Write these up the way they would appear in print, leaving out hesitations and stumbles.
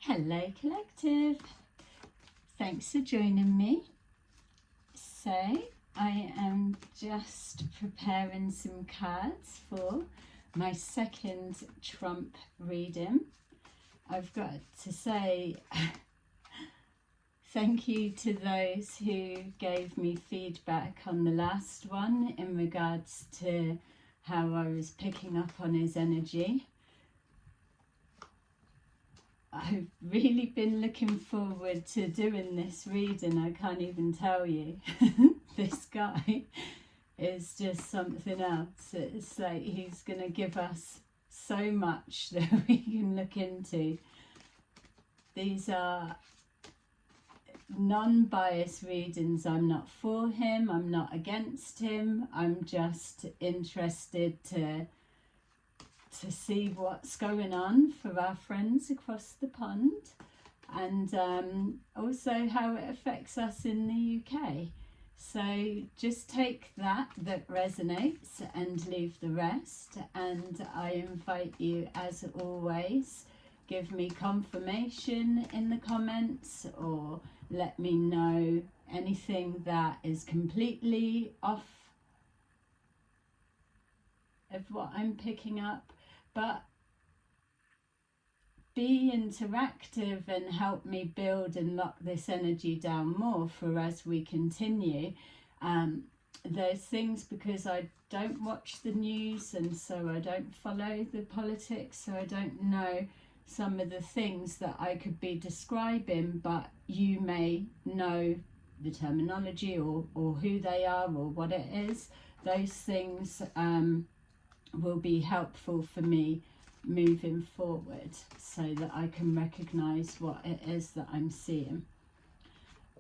Hello Collective, thanks for joining me. So I am just preparing some cards for my second Trump reading. I've got to say thank you to those who gave me feedback on the last one in regards to how I was picking up on his energy. I've really been looking forward to doing this reading. I can't even tell you. This guy is just something else. It's like he's going to give us so much that we can look into. These are non-biased readings. I'm not for him. I'm not against him. I'm just interested to see what's going on for our friends across the pond, and also how it affects us in the UK. So just take that resonates and leave the rest, and I invite you, as always, give me confirmation in the comments or let me know anything that is completely off of what I'm picking up. But be interactive and help me build and lock this energy down more for as we continue. There's things, because I don't watch the news and so I don't follow the politics, so I don't know some of the things that I could be describing, but you may know the terminology or who they are or what it is. Those things will be helpful for me moving forward so that I can recognize what it is that I'm seeing.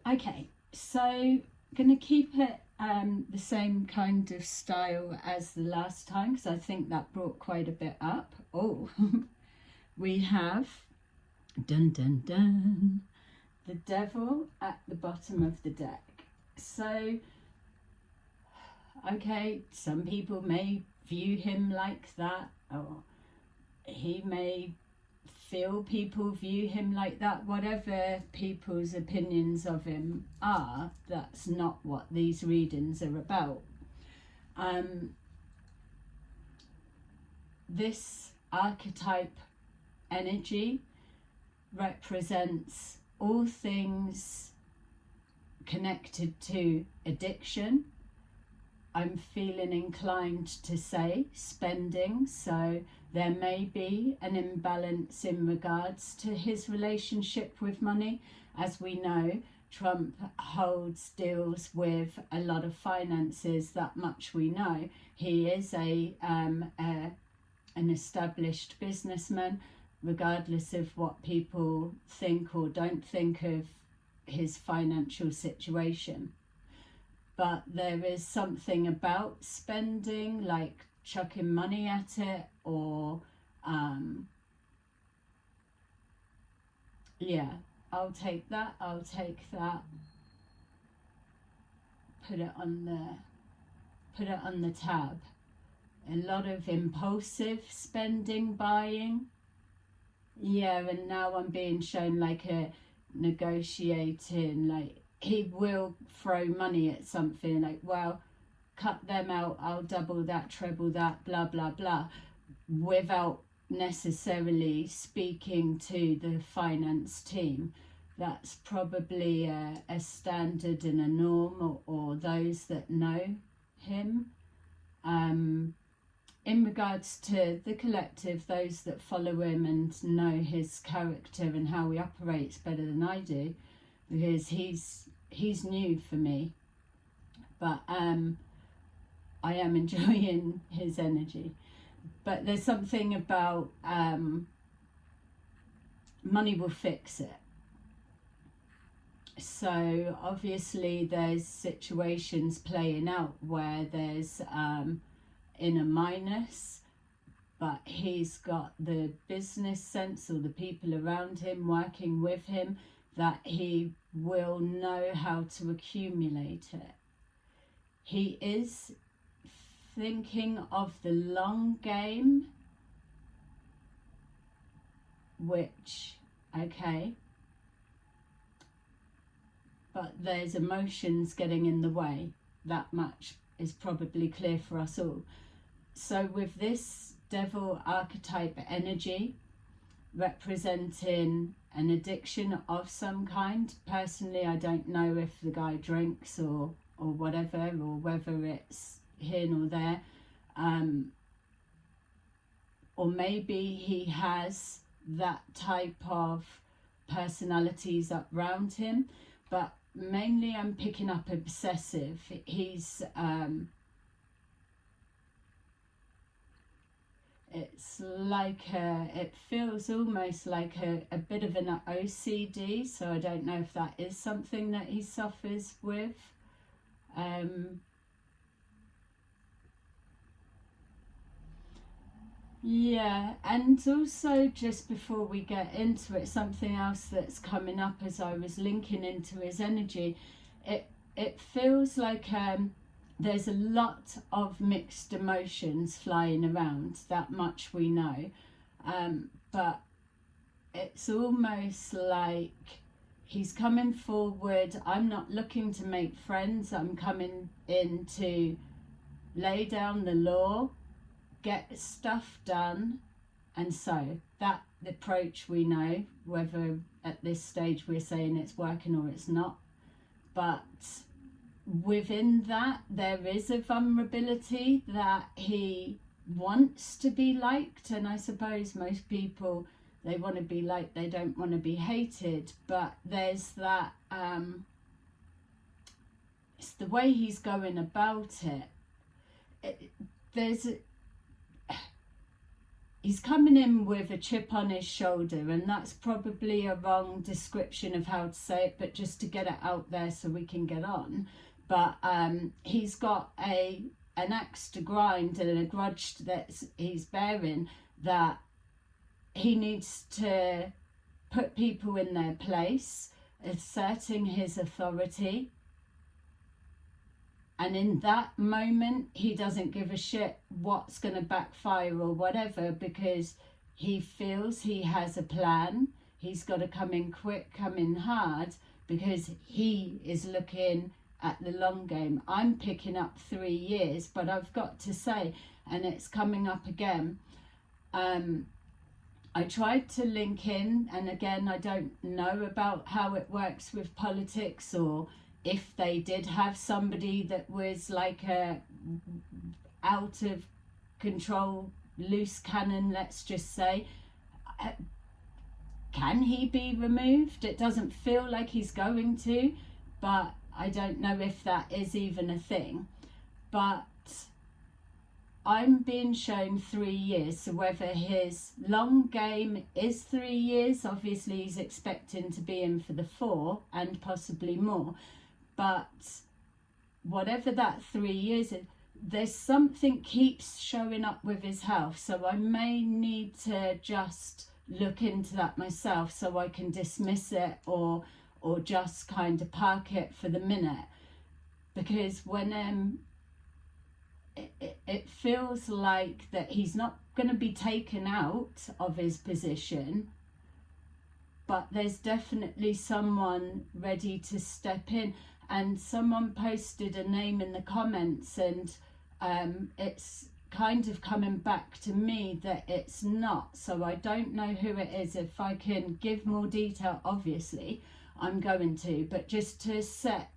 Okay, so going to keep it the same kind of style as the last time, because I think that brought quite a bit up. Oh, we have dun dun dun the devil at the bottom of the deck. So okay, some people may view him like that, or he may feel people view him like that. Whatever people's opinions of him are, that's not what these readings are about. This archetype energy represents all things connected to addiction. I'm feeling inclined to say spending, so there may be an imbalance in regards to his relationship with money. As we know, Trump deals with a lot of finances, that much we know. He is an established businessman, regardless of what people think or don't think of his financial situation. But there is something about spending, like chucking money at it, or yeah, I'll take that. Put it on the tab. A lot of impulsive spending, buying. Yeah, and now I'm being shown like a negotiating, like he will throw money at something, like, well, cut them out, I'll double that, treble that, blah blah blah, without necessarily speaking to the finance team. That's probably a standard and a norm, or those that know him. In regards to the collective, those that follow him and know his character and how he operates better than I do, because he's new for me, but I am enjoying his energy. But there's something about money will fix it. So obviously there's situations playing out where there's in a minus, but he's got the business sense, or the people around him working with him, that he will know how to accumulate it. He is thinking of the long game, which okay? But there's emotions getting in the way. That much is probably clear for us all. So with this devil archetype energy representing an addiction of some kind, personally I don't know if the guy drinks or whatever, or whether it's here nor there, or maybe he has that type of personalities up around him, but mainly I'm picking up obsessive. He's it's like it feels almost like a bit of an OCD, so I don't know if that is something that he suffers with. Yeah, and also just before we get into it, something else that's coming up as I was linking into his energy, it feels like there's a lot of mixed emotions flying around, that much we know, but it's almost like he's coming forward. I'm not looking to make friends, I'm coming in to lay down the law, get stuff done, and so that approach we know, whether at this stage we're saying it's working or it's not, but within that there is a vulnerability that he wants to be liked, and I suppose most people, they want to be liked, they don't want to be hated, but there's that it's the way he's going about it. He's coming in with a chip on his shoulder, and that's probably a wrong description of how to say it, but just to get it out there so we can get on. But he's got an axe to grind and a grudge that he's bearing, that he needs to put people in their place, asserting his authority. And in that moment, he doesn't give a shit what's going to backfire or whatever, because he feels he has a plan. He's got to come in quick, come in hard, because he is looking at the long game. I'm picking up 3 years, but I've got to say, and it's coming up again, I tried to link in, and again, I don't know about how it works with politics, or if they did have somebody that was like a out of control loose cannon, let's just say, can he be removed? It doesn't feel like he's going to, but I don't know if that is even a thing. But I'm being shown 3 years, so whether his long game is 3 years, obviously he's expecting to be in for the 4 and possibly more. But whatever that 3 years is, there's something keeps showing up with his health. So I may need to just look into that myself so I can dismiss it or just kind of park it for the minute. Because when it feels like that he's not going to be taken out of his position, but there's definitely someone ready to step in. And someone posted a name in the comments, and it's kind of coming back to me that it's not. So I don't know who it is. If I can give more detail, obviously I'm going to, but just to set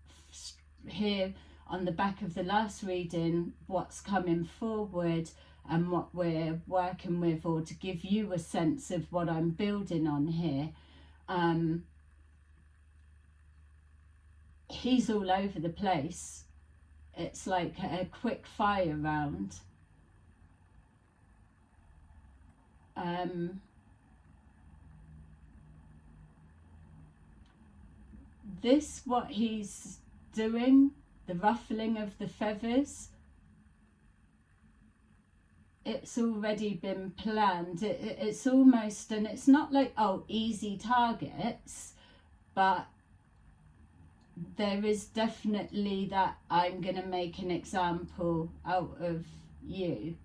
here on the back of the last reading what's coming forward and what we're working with, or to give you a sense of what I'm building on here. He's all over the place. It's like a quick fire round. This, what he's doing, the ruffling of the feathers, it's already been planned. It's almost, and it's not like, oh, easy targets, but there is definitely that I'm going to make an example out of you.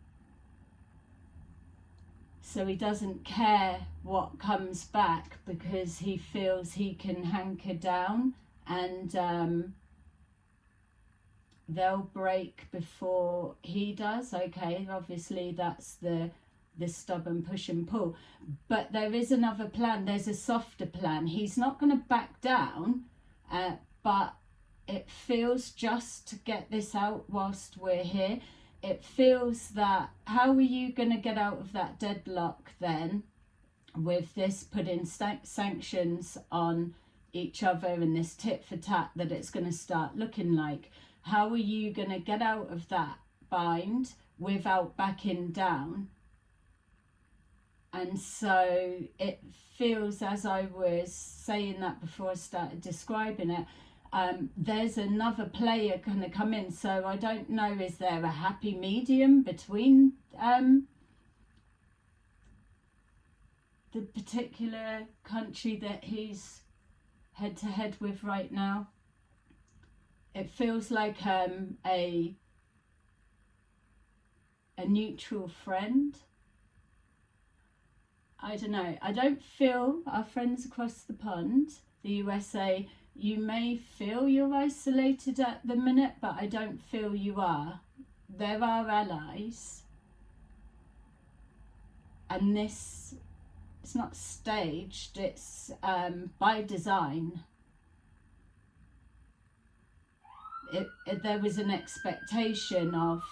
So he doesn't care what comes back because he feels he can hunker down, and they'll break before he does. Okay, obviously that's the stubborn push and pull. But there is another plan. There's a softer plan. He's not going to back down, but it feels, just to get this out whilst we're here, it feels that how are you going to get out of that deadlock then with this putting sanctions on each other and this tit for tat that it's going to start looking like? How are you going to get out of that bind without backing down? And so it feels, as I was saying that before I started describing it, there's another player going to come in. So I don't know, is there a happy medium between the particular country that he's head to head with right now? It feels like a neutral friend. I don't know. I don't feel our friends across the pond, the USA, you may feel you're isolated at the minute, but I don't feel you are. There are allies. And this, it's not staged, it's by design. There was an expectation of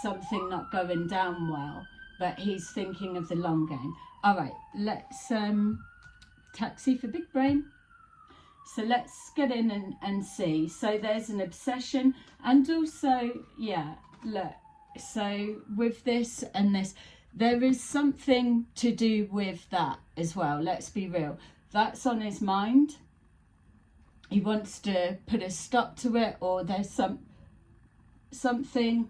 something not going down well, but he's thinking of the long game. All right, let's taxi for big brain. So let's get in and see. So there's an obsession, and also, yeah, look, so with this and this, there is something to do with that as well. Let's be real. That's on his mind. He wants to put a stop to it, or there's something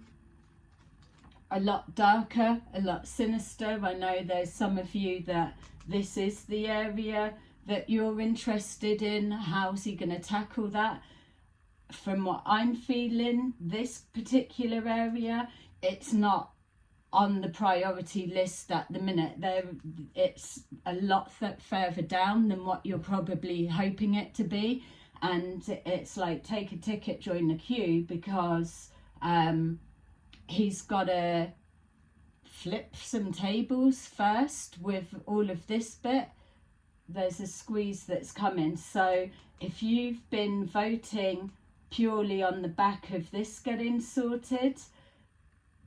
a lot darker, a lot sinister. I know there's some of you that this is the area that you're interested in. How's he going to tackle that? From what I'm feeling, this particular area, it's not on the priority list at the minute. It's a lot further down than what you're probably hoping it to be, and it's like, take a ticket, join the queue, because he's got to flip some tables first with all of this bit. There's a squeeze that's coming. So if you've been voting purely on the back of this getting sorted,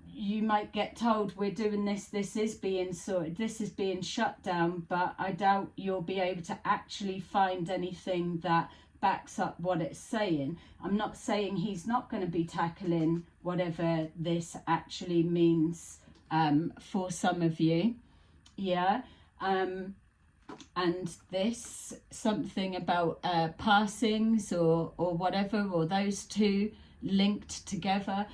you might get told, we're doing this, this is being sorted, this is being shut down, but I doubt you'll be able to actually find anything that backs up what it's saying. I'm not saying he's not going to be tackling whatever this actually means for some of you. Yeah. And this, something about passings or whatever, or those two linked together,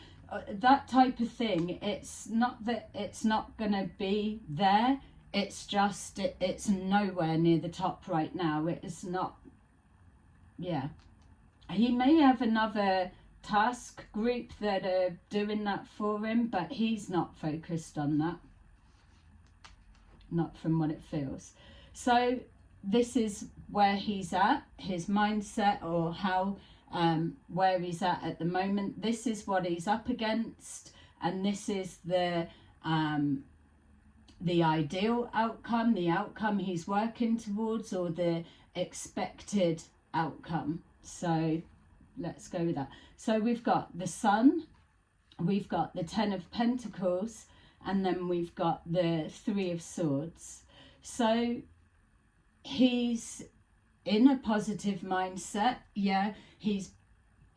that type of thing. It's not that it's not going to be there, it's just it's nowhere near the top right now. It is not. Yeah, he may have another task group that are doing that for him, but he's not focused on that, not from what it feels. So this is where he's at, his mindset, or how where he's at the moment. This is what he's up against, and this is the ideal outcome, the outcome he's working towards, or the expected outcome. So let's go with that. So we've got the Sun, we've got the Ten of Pentacles, and then we've got the Three of Swords. So he's in a positive mindset. Yeah, he's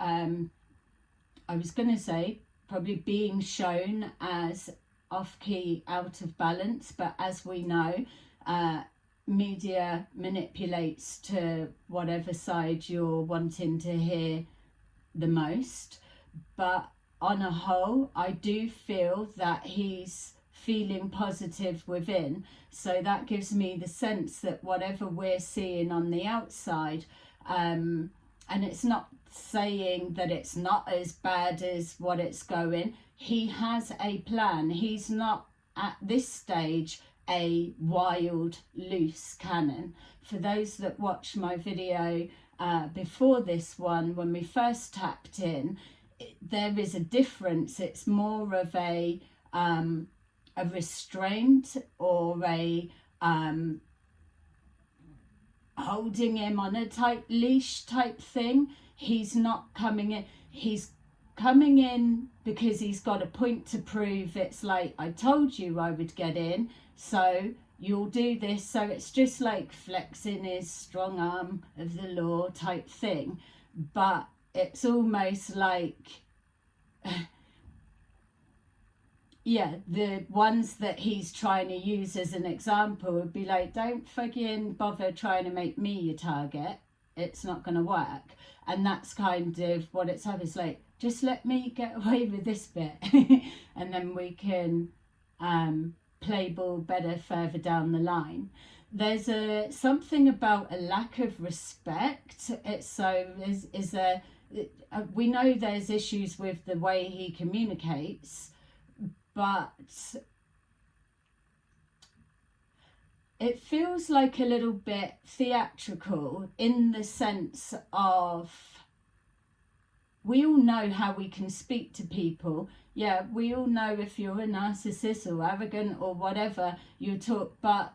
I was going to say probably being shown as off-key, out of balance, but as we know, media manipulates to whatever side you're wanting to hear the most. But on a whole, I do feel that he's feeling positive within. So that gives me the sense that whatever we're seeing on the outside, and it's not saying that it's not as bad as what it's going, he has a plan. He's not at this stage a wild, loose cannon. For those that watched my video before this one, when we first tapped in, there is a difference. It's more of a restraint, or a holding him on a tight leash type thing. He's not coming in. He's coming in because he's got a point to prove. It's like, I told you I would get in, so you'll do this. So it's just like flexing his strong arm of the law type thing. But it's almost like, yeah, the ones that he's trying to use as an example would be like, don't fucking bother trying to make me your target. It's not going to work. And that's kind of what it's like. It's like, just let me get away with this bit and then we can play ball better further down the line. There's something about a lack of respect. It's so, is there, we know there's issues with the way he communicates, but it feels like a little bit theatrical, in the sense of, we all know how we can speak to people. Yeah, we all know if you're a narcissist or arrogant or whatever, you talk, but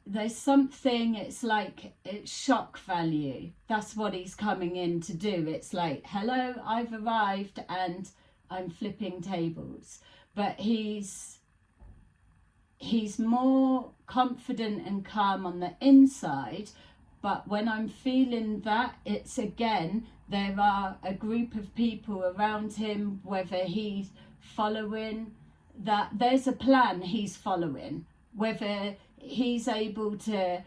there's something, it's like, it's shock value. That's what he's coming in to do. It's like, hello, I've arrived and I'm flipping tables. But he's more confident and calm on the inside. But when I'm feeling that, it's again, there are a group of people around him, whether he's following that, there's a plan he's following, whether he's able to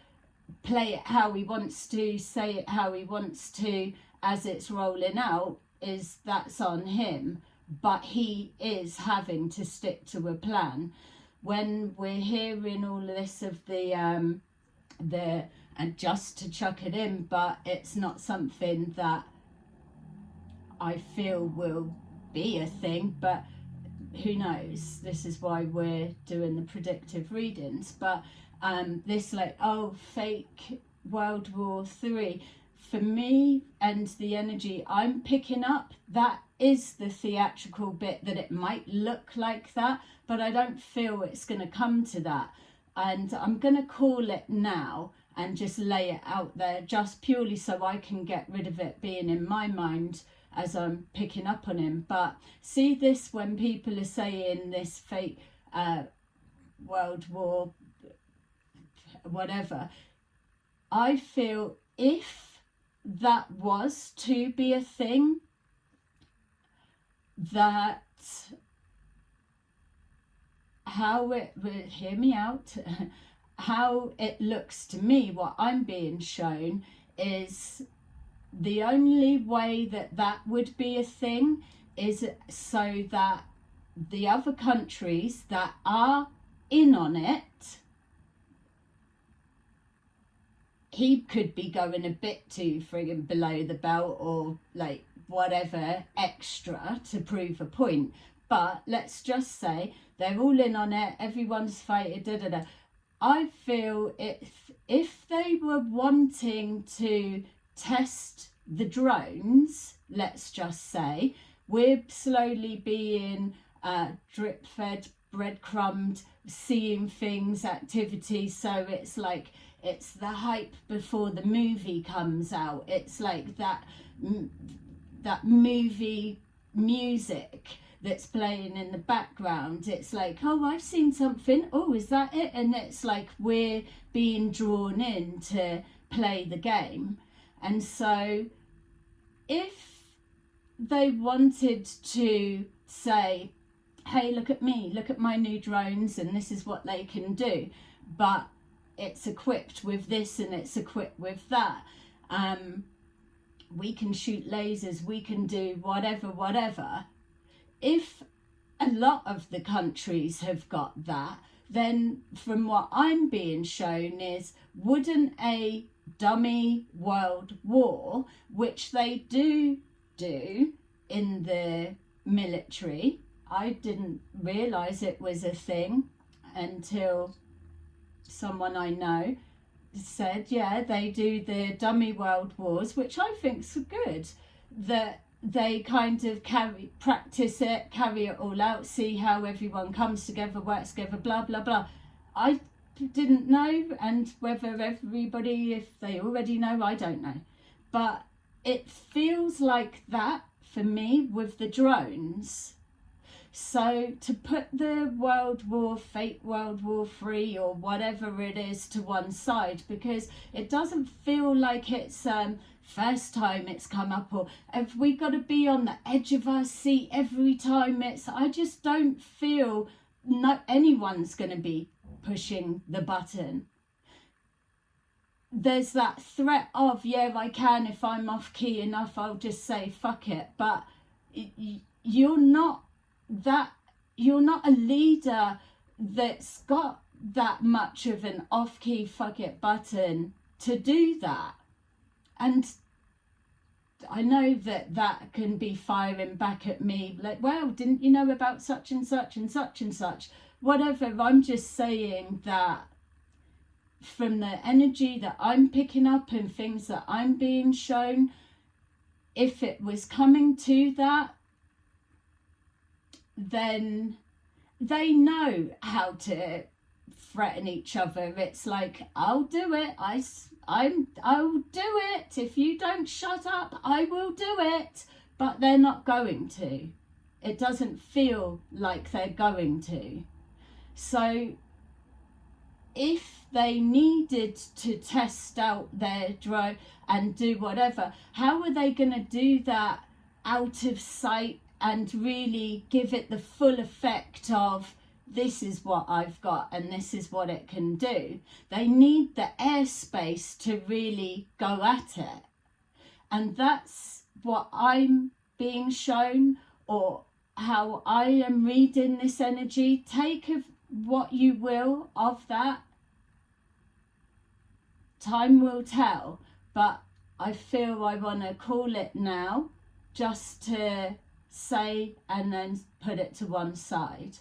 play it how he wants to, say it how he wants to, as it's rolling out, that's on him. But he is having to stick to a plan. When we're hearing all this of the and just to chuck it in, but it's not something that I feel will be a thing, but who knows? This is why we're doing the predictive readings. But this, like, oh, fake World War III, for me, and the energy I'm picking up, that is the theatrical bit, that it might look like that, but I don't feel it's going to come to that. And I'm going to call it now and just lay it out there, just purely so I can get rid of it being in my mind as I'm picking up on him. But see this, when people are saying this fake World War whatever, I feel if that was to be a thing, that how it would, hear me out, how it looks to me, what I'm being shown, is the only way that that would be a thing is so that the other countries that are in on it, he could be going a bit too friggin' below the belt, or like whatever extra to prove a point. But let's just say they're all in on it, everyone's fighting, da da da. I feel if they were wanting to test the drones, let's just say, we're slowly being drip fed, breadcrumbed, seeing things, activities. So it's like, it's the hype before the movie comes out. It's like that movie music that's playing in the background. It's like, oh, I've seen something. Oh, is that it? And it's like we're being drawn in to play the game. And so if they wanted to say, hey, look at me, look at my new drones, and this is what they can do, but it's equipped with this and it's equipped with that, we can shoot lasers, we can do whatever. If a lot of the countries have got that, then from what I'm being shown is, wouldn't a dummy world war, which they do in the military, I didn't realise it was a thing until someone I know said, yeah, they do the dummy world wars, which I think's good, that they kind of practice it, carry it all out, see how everyone comes together, works together, blah, blah, blah. I didn't know, and whether everybody, if they already know, I don't know. But it feels like that for me with the drones. So to put the fake World War III or whatever it is to one side, because it doesn't feel like it's first time it's come up, or have we got to be on the edge of our seat every time I just don't feel anyone's going to be pushing the button. There's that threat of, yeah, I can, if I'm off key enough, I'll just say fuck it. But you're not a leader that's got that much of an off key fuck it button to do that. And I know that can be firing back at me like, well, didn't you know about such and such and such and such, whatever. I'm just saying that from the energy that I'm picking up and things that I'm being shown, if it was coming to that, then they know how to threaten each other. It's like, I'll do it, I'll do it, if you don't shut up, I will do it. But they're not going to. It doesn't feel like they're going to. So if they needed to test out their drone and do whatever, how are they going to do that out of sight and really give it the full effect of, this is what I've got and this is what it can do? They need the airspace to really go at it. And that's what I'm being shown, or how I am reading this energy. Take of what you will of that. Time will tell, but I feel I want to call it now, just to say and then put it to one side.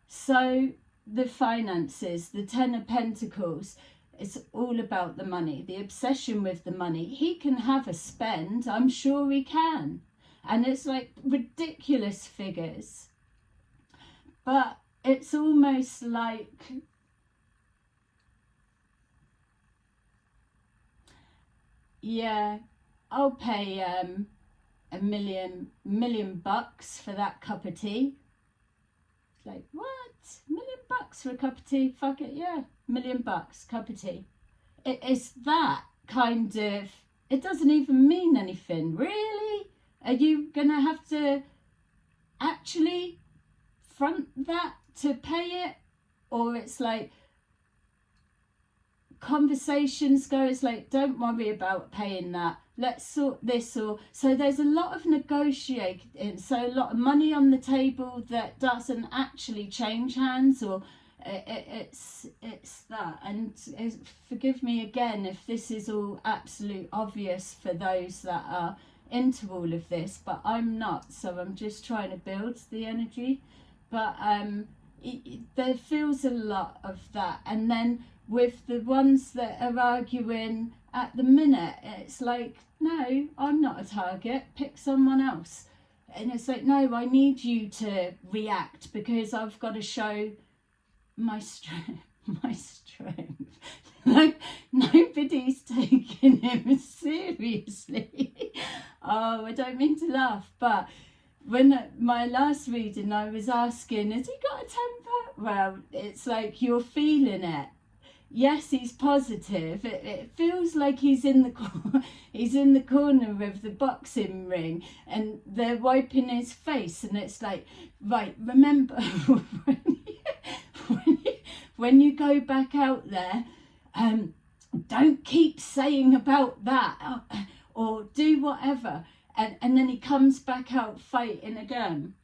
So the finances, the Ten of Pentacles, it's all about the money, the obsession with the money. He can have a spend, I'm sure he can, and it's like ridiculous figures, but it's almost like, yeah, I'll pay a million bucks for that cup of tea. It's like, what? $1 million for a cup of tea? Fuck it, yeah. $1 million, cup of tea. It's that kind of, it doesn't even mean anything. Really? Are you gonna have to actually front that to pay it? Or it's like, conversations go, it's like, don't worry about paying that, let's sort this. Or so there's a lot of negotiating, so a lot of money on the table that doesn't actually change hands, or it's that. And forgive me again if this is all absolute obvious for those that are into all of this, but I'm not, so I'm just trying to build the energy. But there feels a lot of that. And then with the ones that are arguing at the minute, it's like, no, I'm not a target, pick someone else. And it's like, no, I need you to react because I've got to show my strength. Like, nobody's taking him seriously. Oh, I don't mean to laugh, but when my last reading, I was asking, has he got a temper? Well, it's like, you're feeling it. Yes, he's positive. It feels like he's in the corner of the boxing ring, and they're wiping his face, and it's like, right, remember when you go back out there, don't keep saying about that, or do whatever. And then he comes back out fighting again.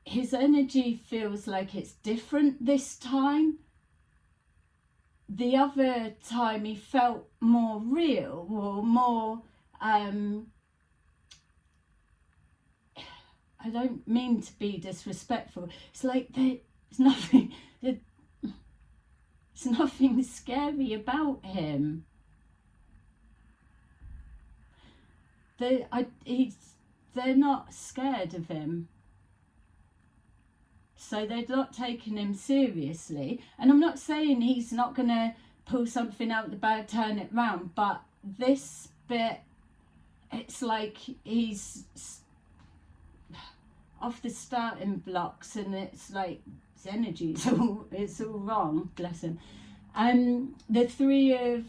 His energy feels like it's different this time. The other time he felt more real, or more I don't mean to be disrespectful. It's like there's nothing scary about him. They're not scared of him. So they're not taking him seriously. And I'm not saying he's not going to pull something out the bag, turn it round, but this bit, it's like he's off the starting blocks, and it's like his energy, it's all wrong, bless him. The three of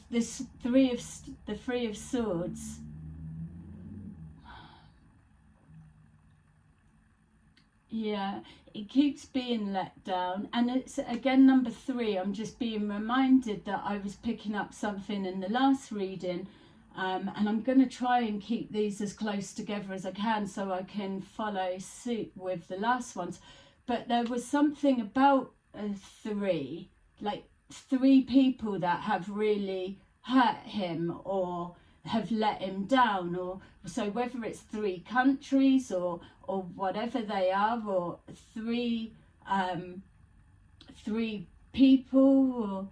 swords. Yeah, it keeps being let down, and it's again number 3. I'm just being reminded that I was picking up something in the last reading, and I'm going to try and keep these as close together as I can so I can follow suit with the last ones. But there was something about 3, like 3 people that have really hurt him or have let him down, or so whether it's 3 countries or whatever they are, or 3 people, or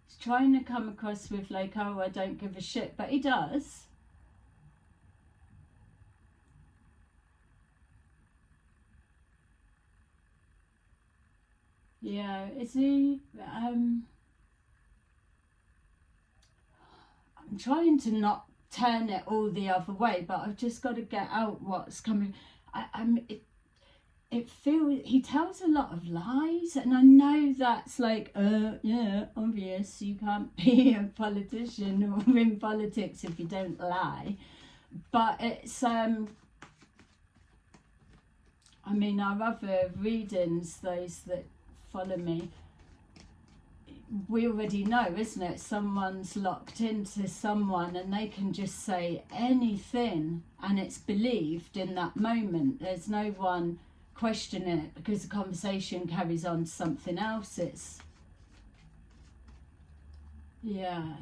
he's trying to come across with like, oh, I don't give a shit, but he does. Yeah, is he I'm trying to not turn it all the other way, but I've just got to get out what's coming. It feels he tells a lot of lies, and I know that's like yeah, obvious, you can't be a politician or in politics if you don't lie, but it's I mean, our other readings, those that follow me, we already know, isn't it? Someone's locked into someone and they can just say anything and it's believed in that moment. There's no one questioning it because the conversation carries on to something else. It's, yeah.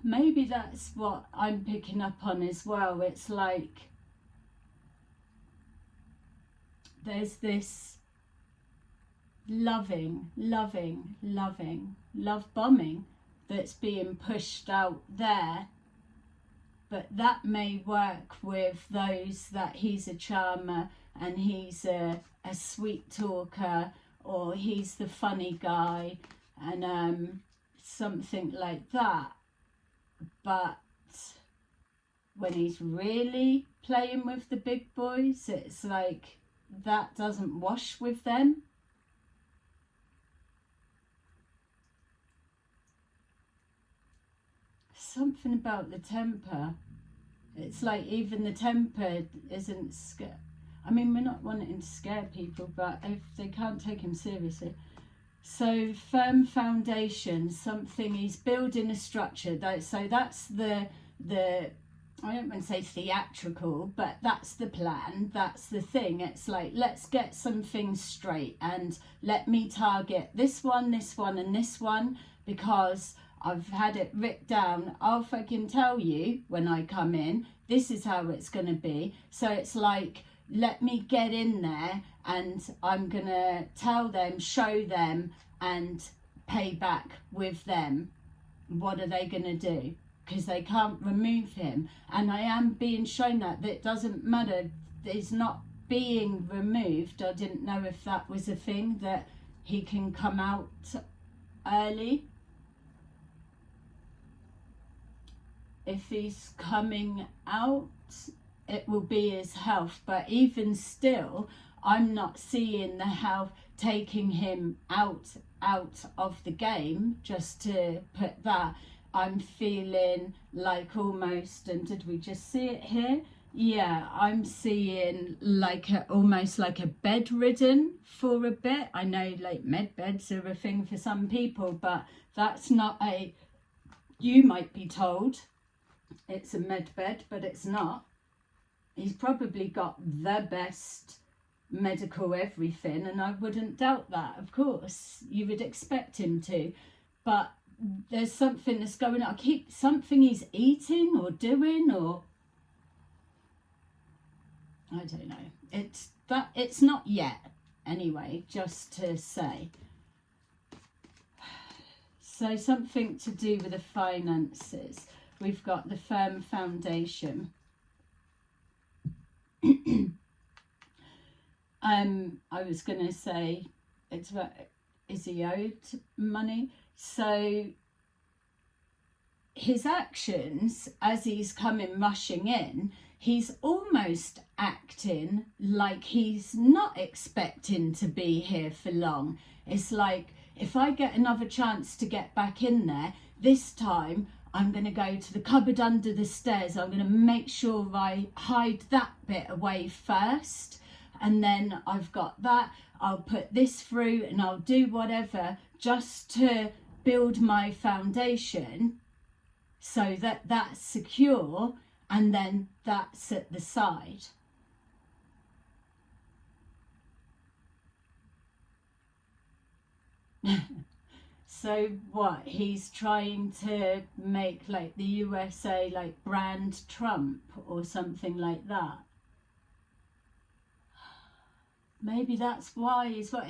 Maybe that's what I'm picking up on as well. It's like there's this love bombing that's being pushed out there, but that may work with those that he's a charmer and he's a sweet talker, or he's the funny guy, and something like that. But when he's really playing with the big boys, it's like that doesn't wash with them. Something about the temper. It's like even the temper isn't scare. I mean, we're not wanting to scare people, but if they can't take him seriously. So firm foundation, something, he's building a structure. So that's the I don't want to say theatrical, but that's the plan, that's the thing. It's like, let's get some things straight and let me target this one, and this one, because I've had it written down. I'll fucking tell you when I come in, this is how it's going to be. So it's like, let me get in there and I'm going to tell them, show them, and pay back with them. What are they going to do? Because they can't remove him. And I am being shown that it doesn't matter. He's not being removed. I didn't know if that was a thing, that he can come out early. If he's coming out, it will be his health. But even still, I'm not seeing the health taking him out of the game, just to put that. I'm feeling like almost, and did we just see it here? Yeah, I'm seeing like almost like a bedridden for a bit. I know like med beds are a thing for some people, but that's not a, you might be told it's a med bed, but it's not. He's probably got the best medical everything, and I wouldn't doubt that. Of course, you would expect him to, but there's something that's going on. Something he's eating or doing, or I don't know. It's not yet anyway, just to say. So something to do with the finances. We've got the firm foundation. I was going to say, it's about, is he owed money? So his actions, as he's coming rushing in, he's almost acting like he's not expecting to be here for long. It's like, if I get another chance to get back in there, this time I'm going to go to the cupboard under the stairs. I'm going to make sure I hide that bit away first. And then I've got that. I'll put this through and I'll do whatever just to build my foundation so that that's secure, and then that's at the side. So what, he's trying to make like the USA like brand Trump or something like that. Maybe that's why he's what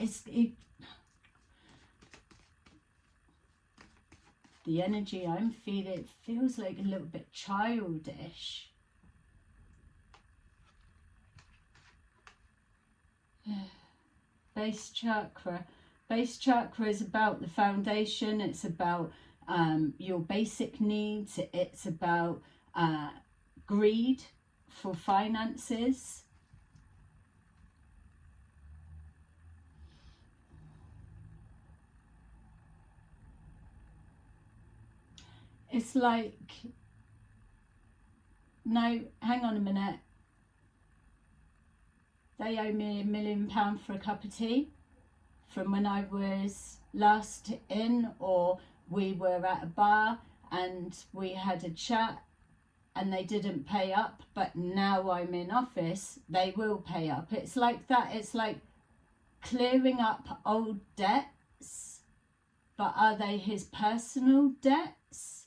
the energy I'm feeling, it feels like a little bit childish. Base chakra. Base chakra is about the foundation. It's about your basic needs. It's about greed for finances. It's like, no, hang on a minute. They owe me £1 million for a cup of tea from when I was last in, or we were at a bar and we had a chat and they didn't pay up, but now I'm in office, they will pay up. It's like that. It's like clearing up old debts, but are they his personal debts?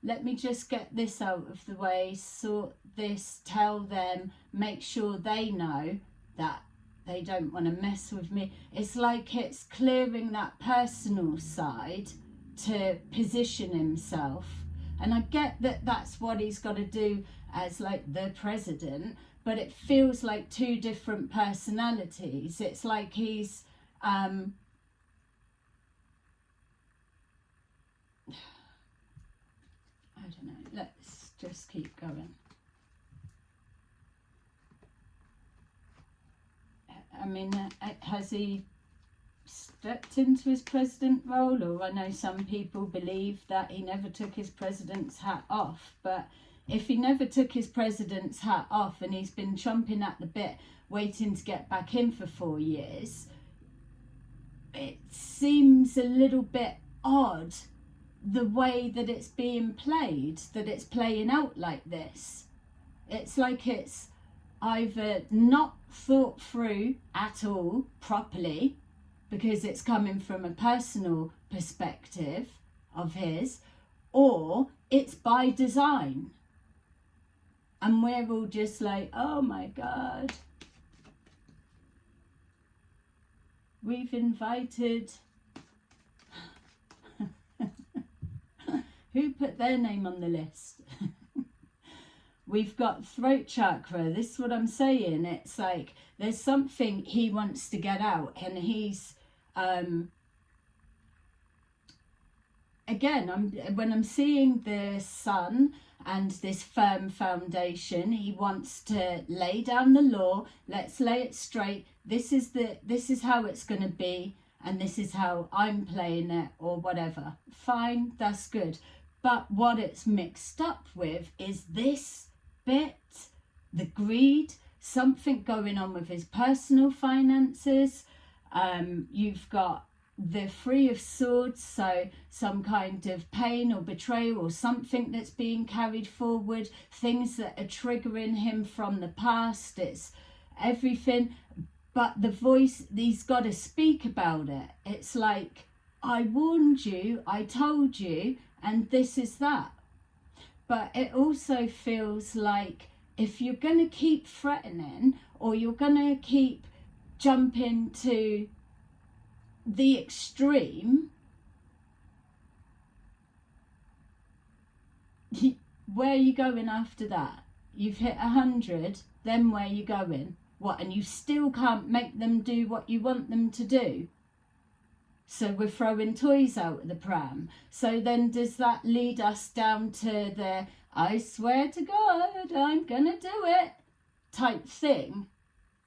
Let me just get this out of the way, sort this, tell them, make sure they know that they don't want to mess with me. It's like it's clearing that personal side to position himself. And I get that that's what he's got to do as like the president, but it feels like two different personalities. It's like he's I don't know, let's just keep going. I mean, has he stepped into his president role? Or I know some people believe that he never took his president's hat off, but if he never took his president's hat off and he's been chomping at the bit waiting to get back in for 4 years, it seems a little bit odd the way that it's being played, that it's playing out like this. It's like it's either not thought through at all properly, because it's coming from a personal perspective of his, or it's by design. And we're all just like, oh my God, we've invited... Who put their name on the list? We've got throat chakra. This is what I'm saying. It's like there's something he wants to get out, and he's again, when I'm seeing the sun and this firm foundation, he wants to lay down the law. Let's lay it straight. This is how it's going to be, and this is how I'm playing it, or whatever. Fine, that's good. But what it's mixed up with is this bit, the greed, something going on with his personal finances. You've got the Three of Swords, so some kind of pain or betrayal or something that's being carried forward, things that are triggering him from the past. It's everything. but the voice, he's got to speak about it. It's like, I warned you, I told you, and this is that. But it also feels like if you're going to keep threatening, or you're going to keep jumping to the extreme, where are you going after that? You've hit 100, then where are you going? What, and you still can't make them do what you want them to do? So we're throwing toys out of the pram. So then does that lead us down to the, I swear to God, I'm gonna do it type thing?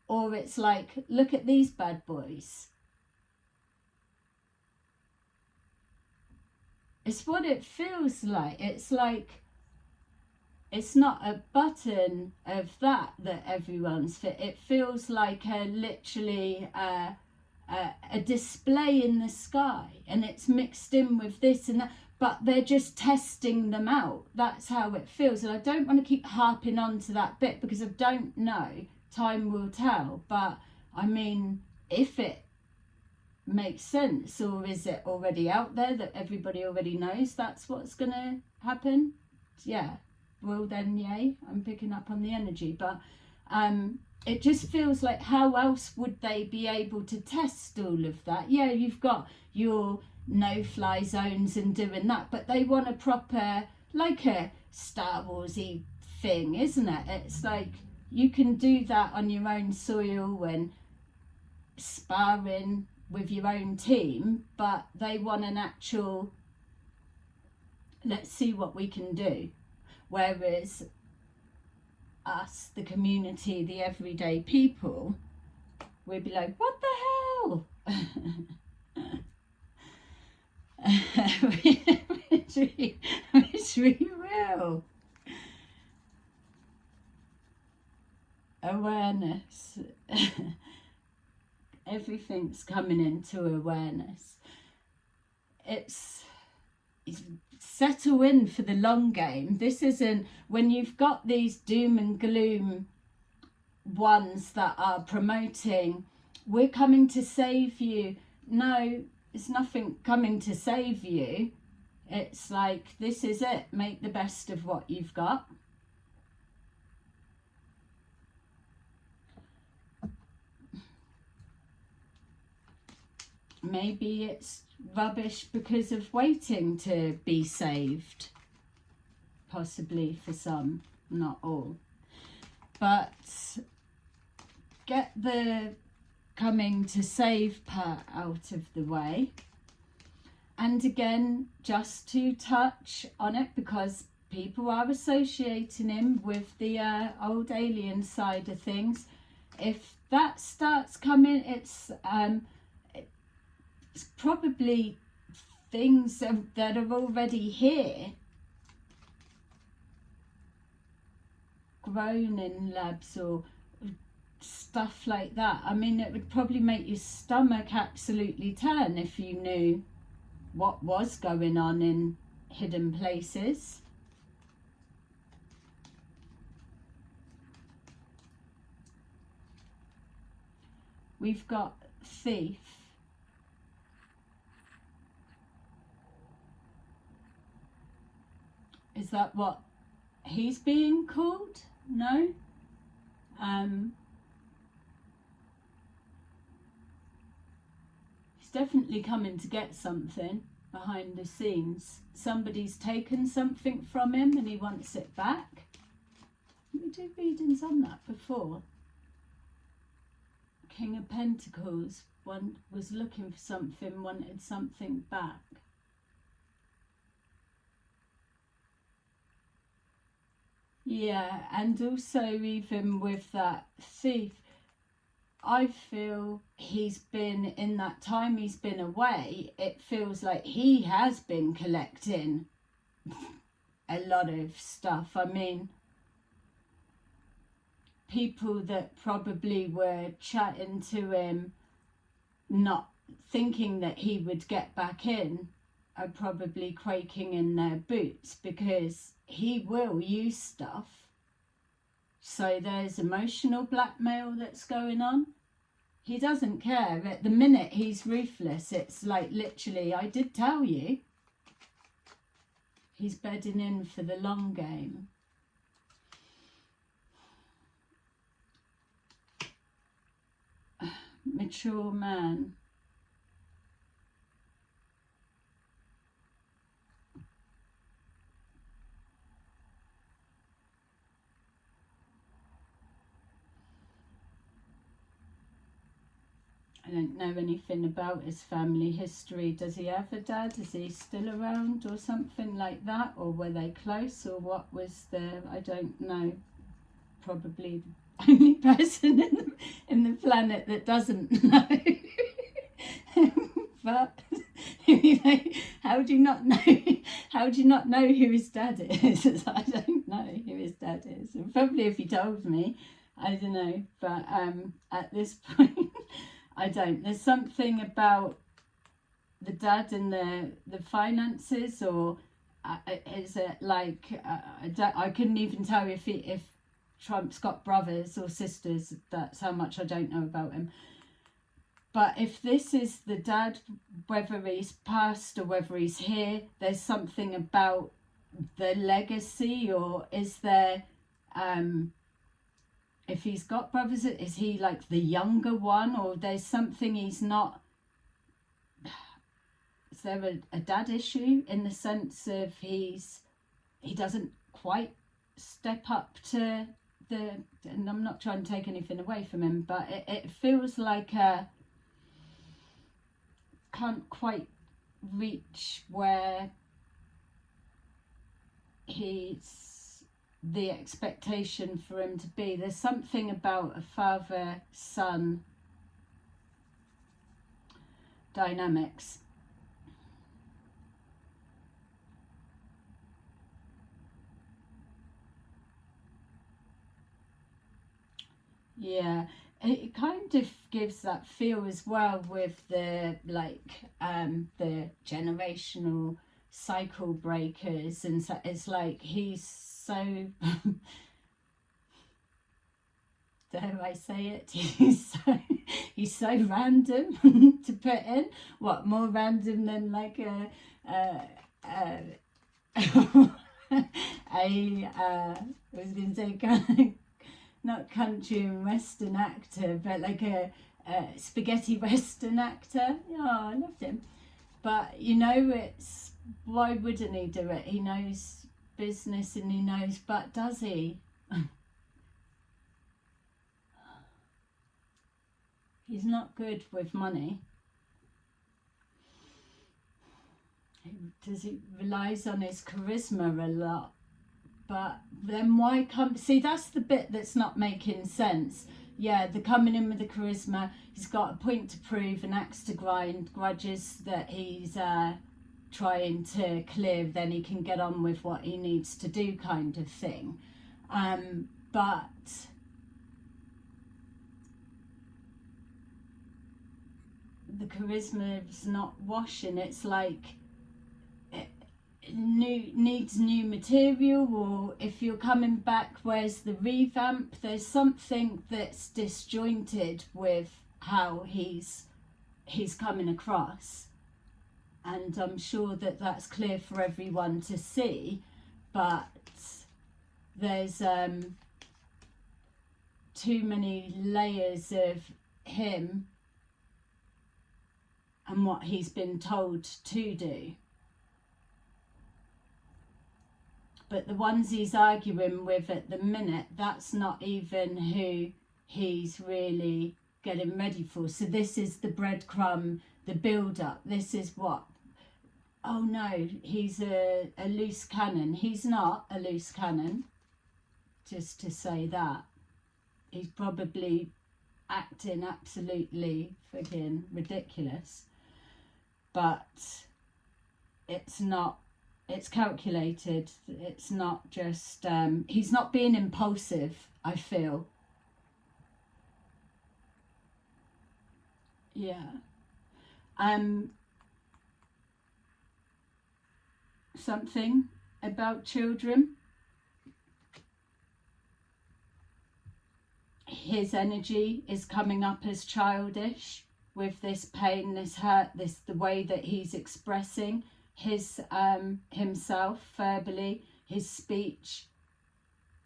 Or it's like, look at these bad boys. It's what it feels like. It's like, it's not a button of that everyone's fit. It feels like literally a display in the sky, and it's mixed in with this and that, but they're just testing them out. That's how it feels. And I don't want to keep harping on to that bit because I don't know. Time will tell. But I mean, if it makes sense, or is it already out there that everybody already knows that's what's going to happen? Yeah. Well then, yay, I'm picking up on the energy. But it just feels like, how else would they be able to test all of that? Yeah, you've got your no-fly zones and doing that, but they want a proper, like a Star Wars-y thing, isn't it? It's like, you can do that on your own soil and sparring with your own team, but they want an actual, let's see what we can do. Whereas us, the community, the everyday people, we'd be like, what the hell? which we will. Awareness. Everything's coming into awareness. It's settle in for the long game. This isn't, when you've got these doom and gloom ones that are promoting, we're coming to save you. No, it's nothing coming to save you. It's like, this is it. Make the best of what you've got. Maybe it's rubbish because of waiting to be saved. Possibly for some, not all. But get the coming to save part out of the way. And again, just to touch on it, because people are associating him with the old alien side of things. If that starts coming, it's probably things that are already here, grown in labs or stuff like that. I mean, it would probably make your stomach absolutely turn if you knew what was going on in hidden places. We've got thief. Is that what he's being called? No. He's definitely coming to get something behind the scenes. Somebody's taken something from him and he wants it back. We did readings on that before. King of Pentacles, one was looking for something, wanted something back. Yeah, and also even with that thief, I feel he's been, in that time he's been away, it feels like he has been collecting a lot of stuff. I mean, people that probably were chatting to him, not thinking that he would get back in, are probably quaking in their boots, because he will use stuff. So there's emotional blackmail that's going on. He doesn't care. At the minute, he's ruthless. It's like, literally, I did tell you. He's bedding in for the long game. Mature man. I don't know anything about his family history. Does he have a dad? Is he still around or something like that? Or were they close? Or what was the... I don't know. Probably the only person in the planet that doesn't know. But how do you not know? How do you not know who his dad is? I don't know who his dad is. And probably if he told me, I don't know. But at this point... I don't. There's something about the dad and the finances, or is it like I couldn't even tell you if Trump's got brothers or sisters. That's how much I don't know about him. But if this is the dad, whether he's passed or whether he's here, there's something about the legacy, or is there... if he's got brothers, is he like the younger one, or there's something he's not... Is there a dad issue in the sense of he doesn't quite step up to the... And I'm not trying to take anything away from him, but it feels like can't quite reach where he's... the expectation for him to be. There's something about a father-son dynamics. Yeah, it kind of gives that feel as well with the the generational cycle breakers, and so it's like he's so dare I say it, he's so random to put in. What, more random than like I was going to say not country and western actor, but like a spaghetti western actor. Oh, I loved him. But you know, it's, why wouldn't he do it? He knows business and he knows, but does he? He's not good with money. He relies on his charisma a lot, but then why come... See, that's the bit that's not making sense. Yeah, they're coming in with the charisma. He's got a point to prove, an axe to grind, grudges that he's trying to clear, then he can get on with what he needs to do, kind of thing. But the charisma is not washing. It's like it needs new material, or if you're coming back, where's the revamp? There's something that's disjointed with how he's coming across, and I'm sure that that's clear for everyone to see, but there's too many layers of him and what he's been told to do. But the ones he's arguing with at the minute, that's not even who he's really getting ready for. So this is the breadcrumb, the build-up. This is what... Oh no, he's a loose cannon. He's not a loose cannon, just to say that. He's probably acting absolutely friggin' ridiculous. But it's not... It's calculated. It's not just... he's not being impulsive, I feel. Yeah. Something about children. his energy is coming up as childish with this pain, this hurt, the way that he's expressing his himself verbally, his speech.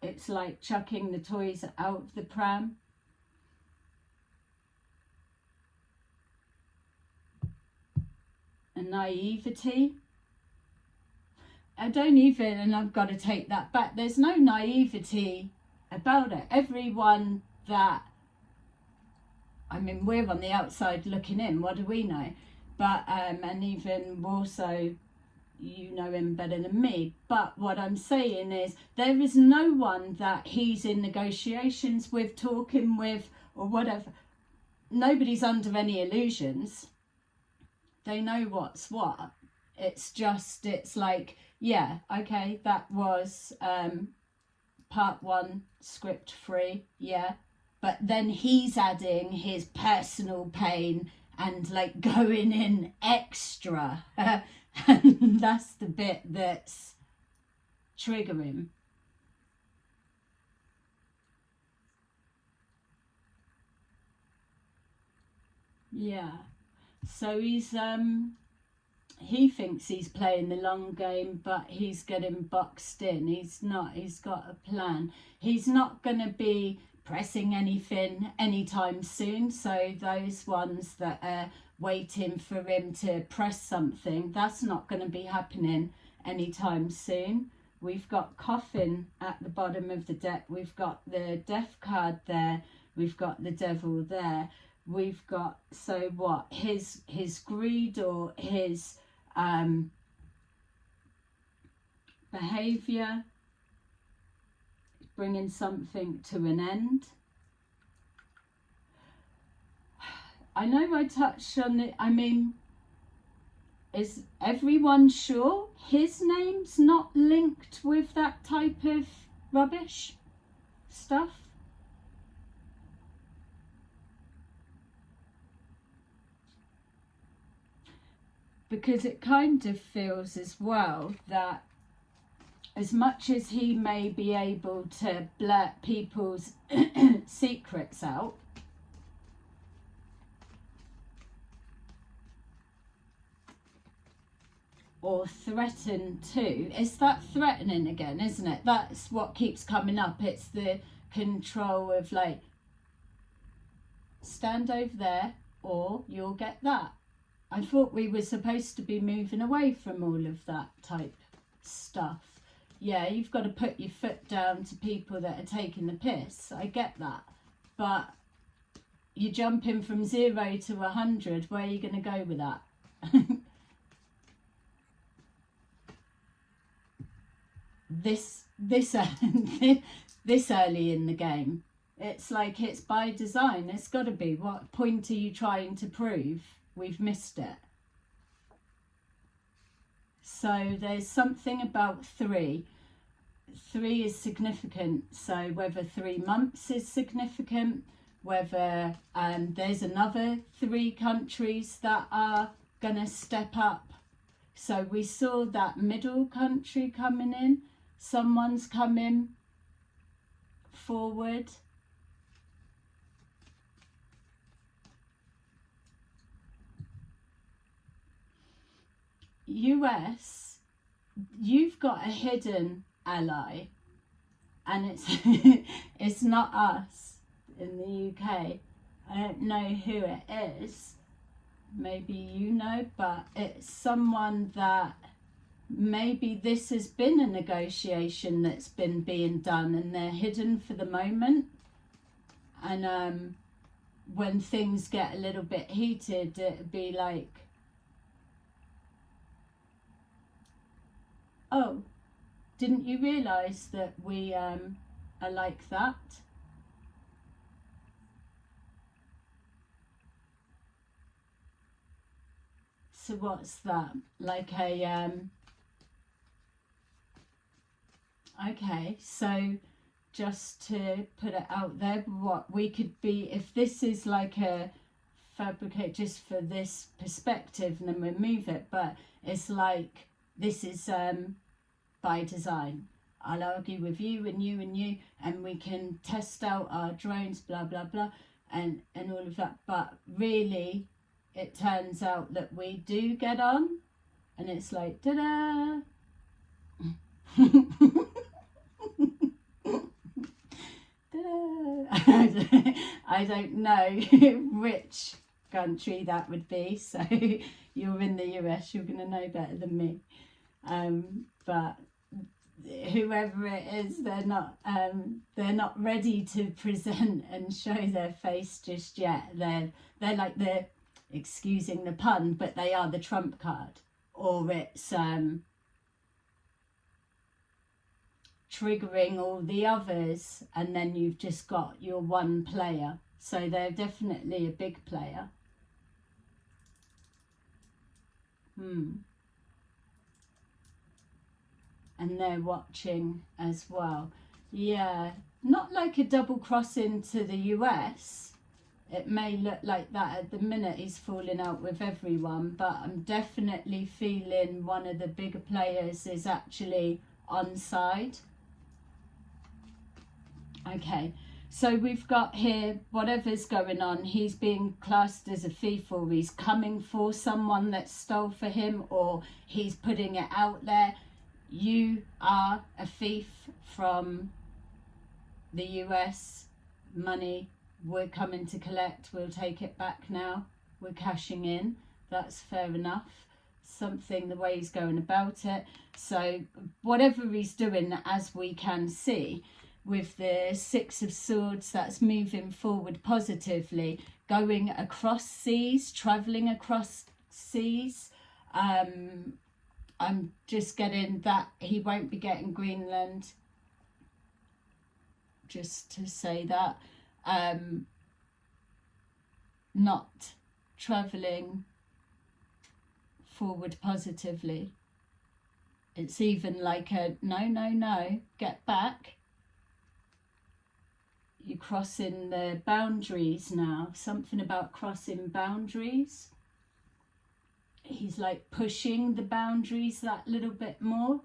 It's like chucking the toys out of the pram. A naivety. I don't even, and I've got to take that back, there's no naivety about it. Everyone that, I mean, we're on the outside looking in, what do we know? But and even more so, you know him better than me. But what I'm saying is, there is no one that he's in negotiations with, talking with, or whatever. Nobody's under any illusions. They know what's what. It's just, it's like, yeah, okay, that was part 1, script 3, yeah. But then he's adding his personal pain and like going in extra. And that's the bit that's triggering. Yeah. So he's he thinks he's playing the long game, but he's getting boxed in. He's not. He's got a plan. He's not going to be pressing anything anytime soon. So those ones that are waiting for him to press something, that's not going to be happening anytime soon. We've got coffin at the bottom of the deck. We've got the death card there. We've got the devil there. We've got, so what, his greed or his behavior, bringing something to an end. I know I touched on it. I mean, is everyone sure his name's not linked with that type of rubbish stuff? Because it kind of feels as well that as much as he may be able to blurt people's secrets out, or threaten to, it's that threatening again, isn't it? That's what keeps coming up. It's the control of like, stand over there or you'll get that. I thought we were supposed to be moving away from all of that type stuff. Yeah, you've got to put your foot down to people that are taking the piss. I get that. But you're jumping from 0 to 100. Where are you going to go with that? this early in the game. It's like it's by design. It's got to be. What point are you trying to prove? We've missed it. So there's something about 3. 3 is significant. So whether 3 months is significant, whether there's another 3 countries that are going to step up. So we saw that middle country coming in. Someone's coming forward. US, you've got a hidden ally, and it's it's not us in the UK. I don't know who it is. Maybe you know, but it's someone that maybe this has been a negotiation that's been being done, and they're hidden for the moment. And when things get a little bit heated, it'd be like, oh, didn't you realise that we are like that? So what's that? Like a, okay, so just to put it out there, what we could be, if this is like a fabricate just for this perspective, and then we move it, but it's like, this is by design. I'll argue with you and you and you, and we can test out our drones, blah, blah, blah, and all of that. But really, it turns out that we do get on, and it's like, ta-da! I don't know which country that would be, so you're in the US, you're going to know better than me. But whoever it is, they're not ready to present and show their face just yet. They're like the, excusing the pun, but they are the trump card, or it's triggering all the others, and then you've just got your one player. So they're definitely a big player. And they're watching as well. Yeah, not like a double cross into the US. It may look like that at the minute, he's falling out with everyone, but I'm definitely feeling one of the bigger players is actually on side. Okay, so we've got here, whatever's going on, he's being classed as a thief, or he's coming for someone that stole for him, or he's putting it out there. You are a thief from the US. Money, we're coming to collect, we'll take it back now, we're cashing in. That's fair enough. Something, the way he's going about it. So whatever he's doing, as we can see, with the Six of Swords, that's moving forward positively, going across seas, travelling across seas. I'm just getting that he won't be getting Greenland, just to say that. Not travelling forward positively. It's even like a no, get back. You're crossing the boundaries now. Something about crossing boundaries. He's like pushing the boundaries that little bit more.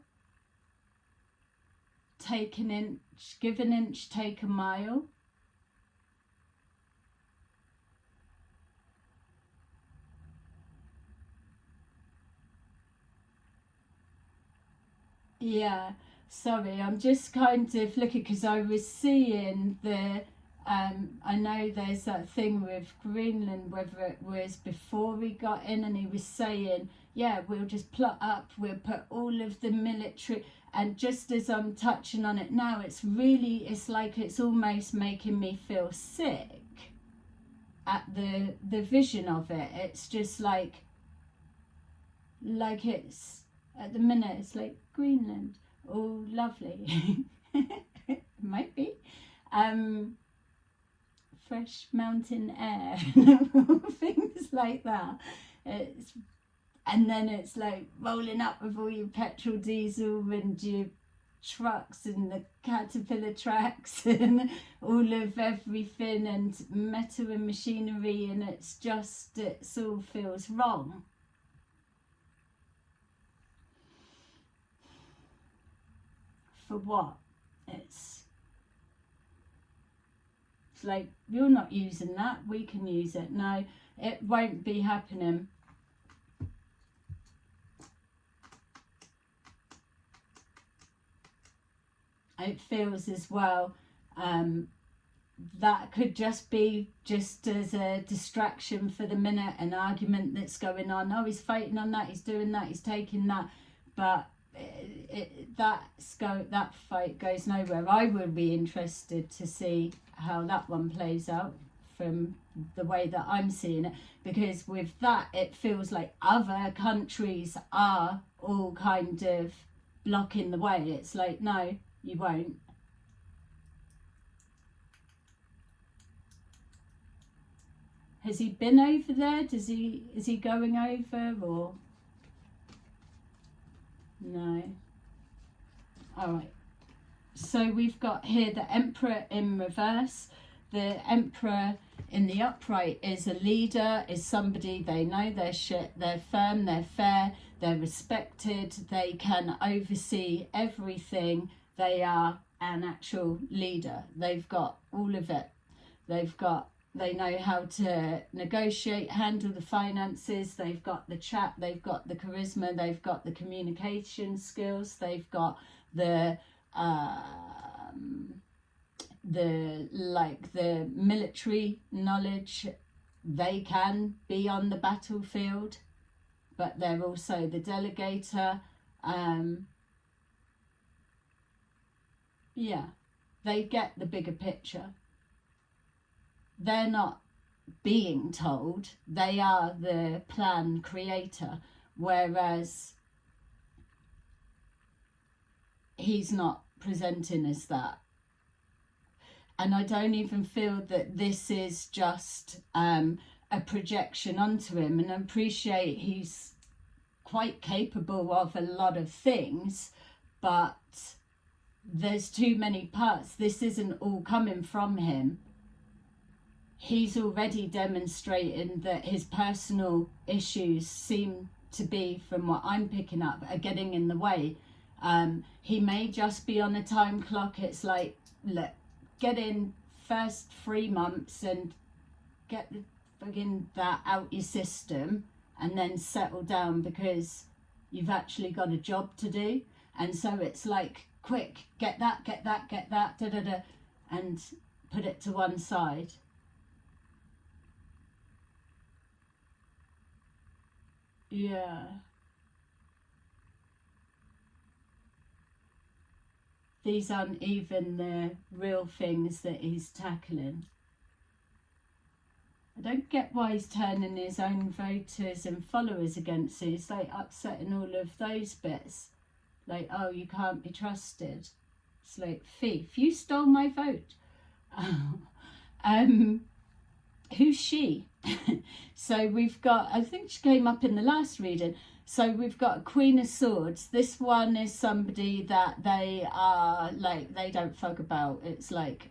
Take an inch, give an inch, take a mile. Yeah, sorry, I'm just kind of looking, because I was seeing the, I know there's that thing with Greenland, whether it was before we got in, and he was saying, yeah, we'll just plot up, we'll put all of the military, and just as I'm touching on it now, it's really, it's like it's almost making me feel sick at the vision of it. It's just like it's, at the minute, it's like Greenland, oh lovely. Might be. Fresh mountain air, things like that. And then it's like rolling up with all your petrol, diesel, and your trucks and the caterpillar tracks and all of everything, and metal and machinery, and it's just, it all feels wrong. For what? It's like, you're not using that, we can use it. No, it won't be happening. It feels as well, that could just be just as a distraction for the minute, an argument that's going on. Oh, he's fighting on that, he's doing that, he's taking that, but that fight goes nowhere. I would be interested to see how that one plays out from the way that I'm seeing it, because with that it feels like other countries are all kind of blocking the way. It's like, no, you won't. Has he been over there? Is he going over, or no? All right, so we've got here the Emperor in reverse. The Emperor in the upright is a leader, is somebody, they know their shit, they're firm, they're fair, they're respected, they can oversee everything They are an actual leader. They've got all of it. They know how to negotiate, handle the finances, they've got the chat, they've got the charisma, they've got the communication skills, they've got the military knowledge. They can be on the battlefield, but they're also the delegator. Yeah, they get the bigger picture. They're not being told, they are the plan creator, whereas he's not presenting as that. And I don't even feel that this is just a projection onto him, and I appreciate he's quite capable of a lot of things, but there's too many parts. This isn't all coming from him. He's already demonstrating that his personal issues seem to be, from what I'm picking up, are getting in the way. He may just be on a time clock. It's like, look, get in first 3 months and get that out your system, and then settle down, because you've actually got a job to do. And so it's like, quick, get that, and put it to one side. Yeah. These aren't even the real things that he's tackling. I don't get why he's turning his own voters and followers against you. It's like upsetting all of those bits. Like, oh, you can't be trusted. It's like, thief, you stole my vote. Who's she? So we've got, I think she came up in the last reading. So we've got a Queen of Swords. This one is somebody that they are like, they don't fuck about. It's like,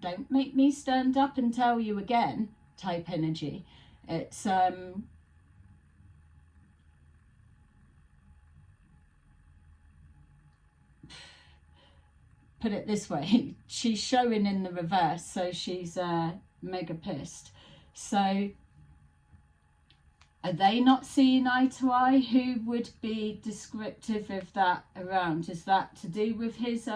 don't make me stand up and tell you again type energy. It's put it this way, she's showing in the reverse, so she's mega pissed. So are they not seeing eye to eye? Who would be descriptive of that around? Is that to do with his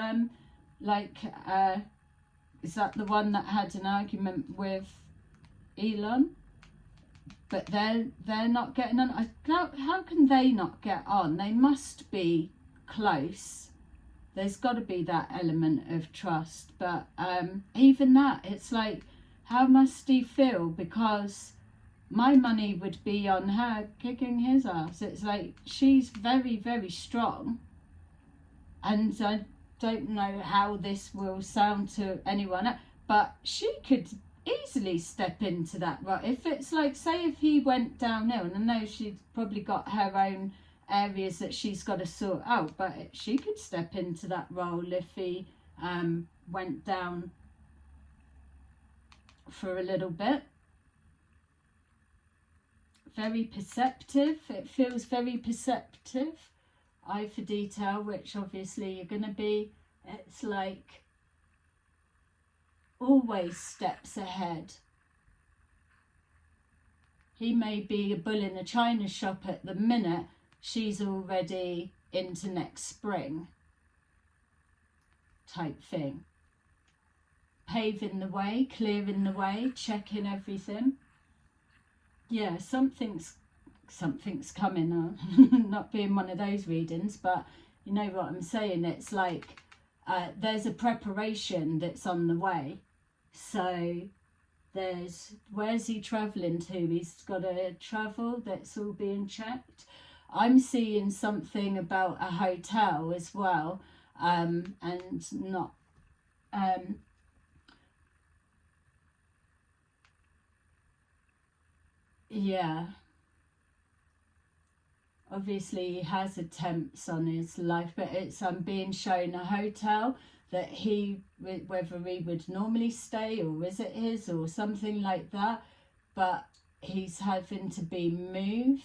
is that the one that had an argument with Elon? But they're not getting on. How can they not get on? They must be close. There's got to be that element of trust. But even that, it's like, how must he feel? Because my money would be on her kicking his ass. It's like, she's very, very strong. And I don't know how this will sound to anyone, but she could easily step into that. Right? If it's like, say if he went downhill, and I know she's probably got her own areas that she's got to sort out, but she could step into that role if he went down for a little bit. Very perceptive. It feels very perceptive. Eye for detail, which obviously you're going to be. It's like always steps ahead. He may be a bull in a china shop at the minute. She's already into next spring type thing. Paving the way, clearing the way, checking everything. Yeah, something's coming on. Not being one of those readings, but you know what I'm saying. It's like there's a preparation that's on the way. So where's he travelling to? He's got a travel that's all being checked. I'm seeing something about a hotel as well, and not yeah. Obviously he has attempts on his life, but it's being shown a hotel that whether he would normally stay, or is it his, or something like that, but he's having to be moved.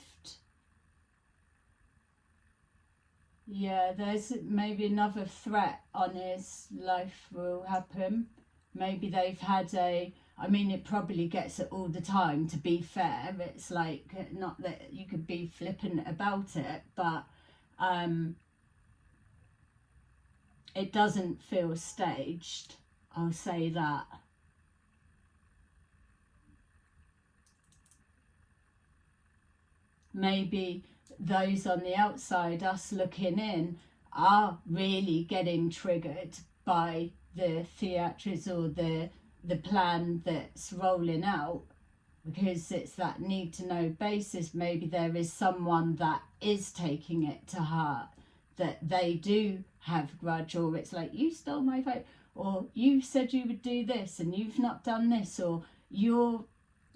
Yeah, there's maybe another threat on his life will happen. Maybe they've had I mean, it probably gets it all the time, to be fair. It's like, not that you could be flippant about it, but it doesn't feel staged. I'll say that. Maybe those on the outside, us looking in, are really getting triggered by the theatres or the plan that's rolling out, because it's that need to know basis. Maybe there is someone that is taking it to heart, that they do have grudge, or it's like, you stole my vote, or you said you would do this and you've not done this, or you're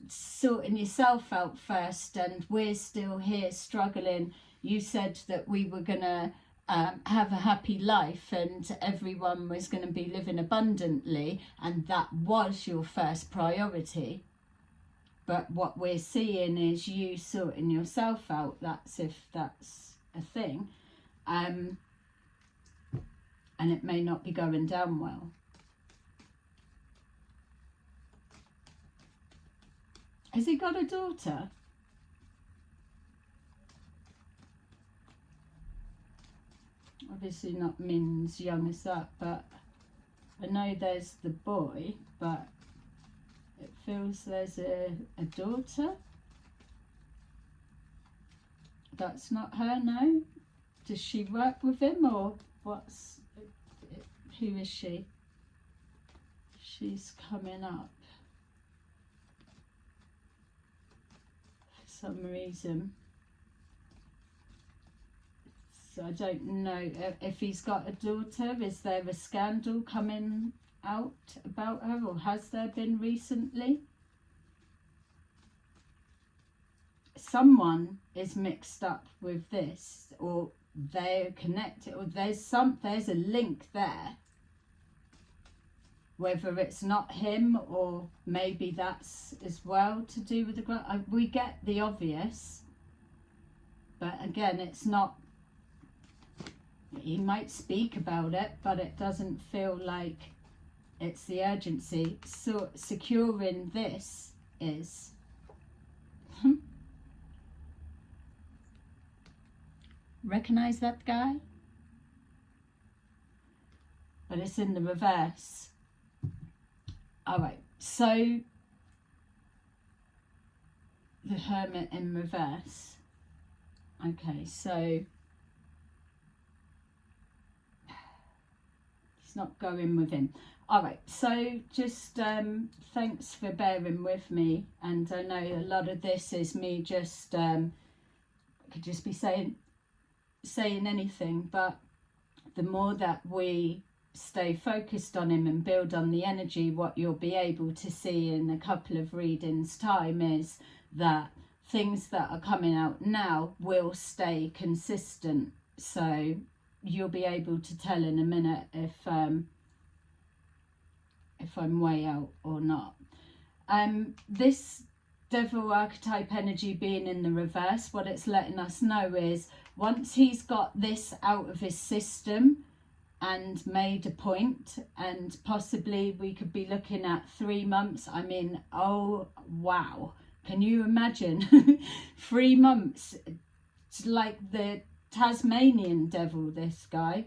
sorting yourself out first and we're still here struggling. You said that we were gonna have a happy life and everyone was going to be living abundantly, and that was your first priority. But what we're seeing is you sorting yourself out. That's if that's a thing. And it may not be going down well. Has he got a daughter? Obviously not Min's young as that, but I know there's the boy, but it feels there's a daughter. That's not her, no? Does she work with him, or who is she? She's coming up for some reason. So I don't know if he's got a daughter. Is there a scandal coming out about her, or has there been recently? Someone is mixed up with this, or they're connected, or there's a link there. Whether it's not him, or maybe that's as well to do with the we get the obvious, but again, it's not. He might speak about it, but it doesn't feel like it's the urgency. So securing this is recognize that guy? But it's in the reverse. Alright, so the Hermit in reverse. Okay, so not going with him. Alright, so just thanks for bearing with me, and I know a lot of this is me just could just be saying anything, but the more that we stay focused on him and build on the energy, what you'll be able to see in a couple of readings time is that things that are coming out now will stay consistent. So you'll be able to tell in a minute if I'm way out or not. This devil archetype energy being in the reverse, what it's letting us know is once he's got this out of his system and made a point, and possibly we could be looking at 3 months. I mean, oh wow, can you imagine 3 months? It's like the Tasmanian devil, this guy.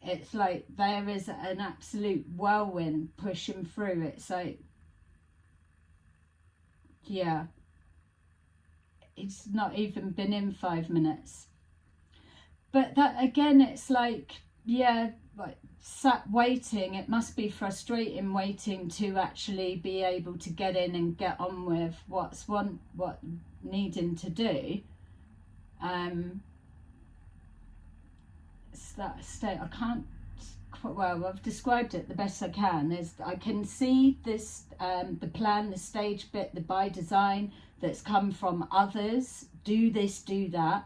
It's like there is an absolute whirlwind pushing through. It's like, yeah, it's not even been in 5 minutes. But that again, it's like, yeah, like sat waiting. It must be frustrating waiting to actually be able to get in and get on with what needing to do. It's that state. I can't, well, I've described it the best I can. Is I can see this, the plan, the stage bit, the by design that's come from others. Do this, do that,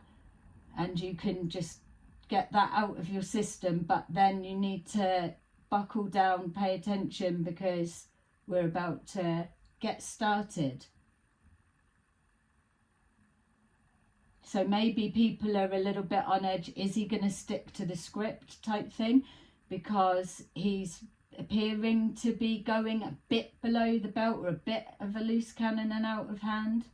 and you can just get that out of your system. But then you need to buckle down, pay attention, because we're about to get started. So maybe people are a little bit on edge. Is he going to stick to the script type thing? Because he's appearing to be going a bit below the belt, or a bit of a loose cannon and out of hand.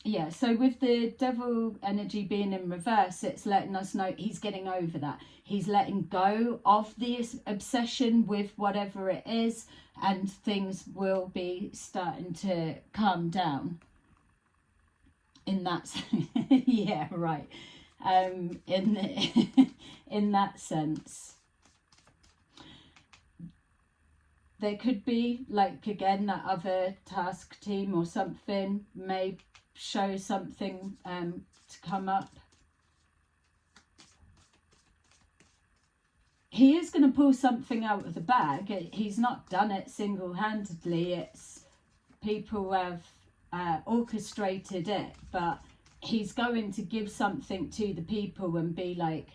Yeah, so with the devil energy being in reverse, it's letting us know he's getting over that. He's letting go of the obsession with whatever it is, and things will be starting to calm down. In that, yeah, right. In that sense, there could be, like, again, that other task team or something may show something to come up. He is going to pull something out of the bag. He's not done it single-handedly. It's people have orchestrated it, but he's going to give something to the people and be like,